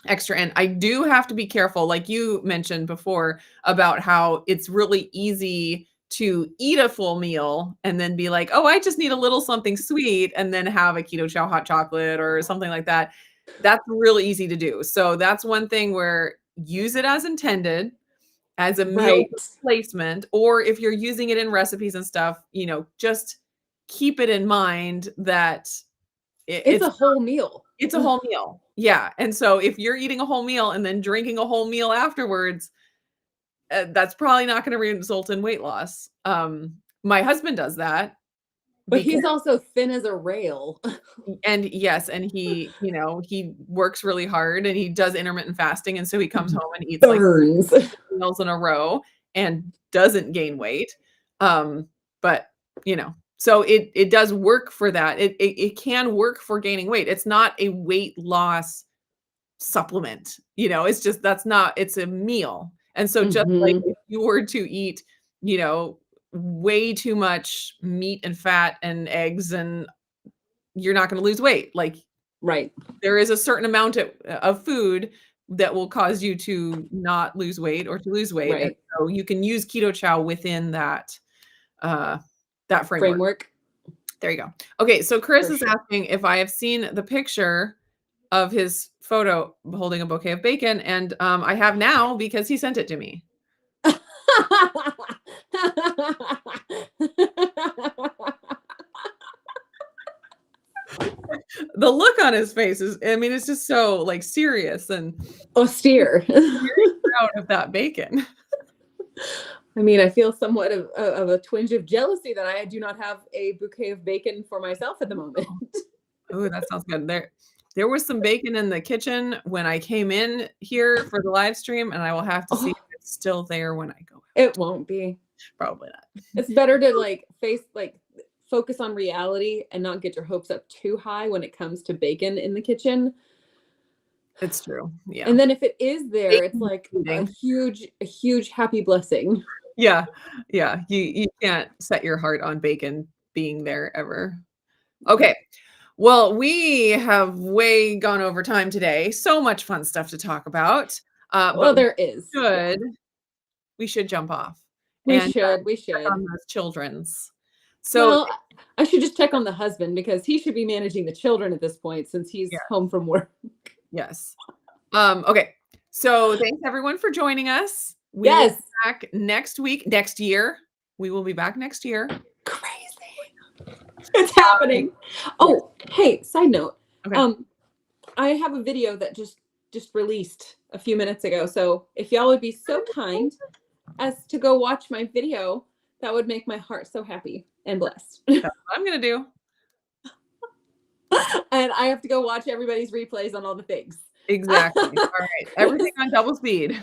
[SPEAKER 1] extra. And I do have to be careful, like you mentioned before, about how it's really easy to eat a full meal and then be like, oh, I just need a little something sweet, and then have a keto chow hot chocolate or something like that. That's really easy to do. So that's one thing where use it as intended, as a meal
[SPEAKER 2] Right.
[SPEAKER 1] replacement, or if you're using it in recipes and stuff, just keep it in mind that
[SPEAKER 2] It's
[SPEAKER 1] it's
[SPEAKER 2] a whole meal.
[SPEAKER 1] It's a whole meal. Yeah, and so if you're eating a whole meal and then drinking a whole meal afterwards, that's probably not gonna result in weight loss. My husband does that
[SPEAKER 2] But
[SPEAKER 1] because
[SPEAKER 2] he's also thin as a rail.
[SPEAKER 1] and yes, and he, he works really hard and he does intermittent fasting, and so he comes home and eats, like,
[SPEAKER 2] Burns.
[SPEAKER 1] meals in a row and doesn't gain weight. But, so it does work for that. It can work for gaining weight. It's not a weight loss supplement, it's just it's a meal. And so just like
[SPEAKER 2] Mhm.
[SPEAKER 1] if you were to eat, you know, way too much meat and fat and eggs, and you're not going to lose weight. Like,
[SPEAKER 2] Right.
[SPEAKER 1] there is a certain amount of food that will cause you to not lose weight or to lose weight. And
[SPEAKER 2] Right.
[SPEAKER 1] so you can use keto chow within that framework.
[SPEAKER 2] Framework.
[SPEAKER 1] There you go. Okay, so Chris
[SPEAKER 2] For
[SPEAKER 1] is
[SPEAKER 2] sure.
[SPEAKER 1] asking if I have seen the picture of his photo holding a bouquet of bacon, and I have now because he sent it to me. The look on his face is, I mean, it's just so, like, serious and
[SPEAKER 2] Austere.
[SPEAKER 1] very proud of that bacon.
[SPEAKER 2] I mean, I feel somewhat of a twinge of jealousy that I do not have a bouquet of bacon for myself at the moment.
[SPEAKER 1] Oh, that sounds good. There was some bacon in the kitchen when I came in here for the live stream, and I will have to see if
[SPEAKER 2] Oh,
[SPEAKER 1] it's still there when I go out.
[SPEAKER 2] it won't be.
[SPEAKER 1] Probably not.
[SPEAKER 2] It's better to focus on reality and not get your hopes up too high when it comes to bacon in the kitchen.
[SPEAKER 1] It's true. Yeah.
[SPEAKER 2] And then if it is there, it's
[SPEAKER 1] Bacon
[SPEAKER 2] like a
[SPEAKER 1] eating.
[SPEAKER 2] huge happy blessing.
[SPEAKER 1] Yeah. Yeah. You can't set your heart on bacon being there ever. Okay. Well, we have way gone over time today. So much fun stuff to talk about.
[SPEAKER 2] Well,
[SPEAKER 1] But
[SPEAKER 2] there is. Yeah.
[SPEAKER 1] we should jump off
[SPEAKER 2] We
[SPEAKER 1] and
[SPEAKER 2] should.
[SPEAKER 1] check on those children's. So
[SPEAKER 2] Well, I should just check on the husband because he should be managing the children at this point since he's
[SPEAKER 1] yeah,
[SPEAKER 2] home from work.
[SPEAKER 1] yes. Okay. So thanks everyone for joining us. We will
[SPEAKER 2] Yes.
[SPEAKER 1] be back next week, next year. We will be back next year.
[SPEAKER 2] Crazy. It's happening. Oh, hey, side note.
[SPEAKER 1] Okay.
[SPEAKER 2] I have a video that just released a few minutes ago. So if y'all would be so kind as to go watch my video, that would make my heart so happy and blessed.
[SPEAKER 1] That's what I'm gonna do.
[SPEAKER 2] And I have to go watch everybody's replays on all the things.
[SPEAKER 1] Exactly. All right. Everything on double speed.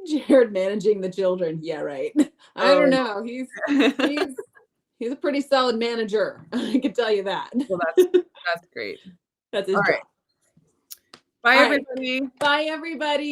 [SPEAKER 2] Jared managing the children. Yeah, right. I don't know. He's a pretty solid manager. I can tell you that.
[SPEAKER 1] Well, that's great.
[SPEAKER 2] That's his
[SPEAKER 1] All
[SPEAKER 2] job.
[SPEAKER 1] right. Bye,
[SPEAKER 2] All right.
[SPEAKER 1] everybody.
[SPEAKER 2] Bye, everybody.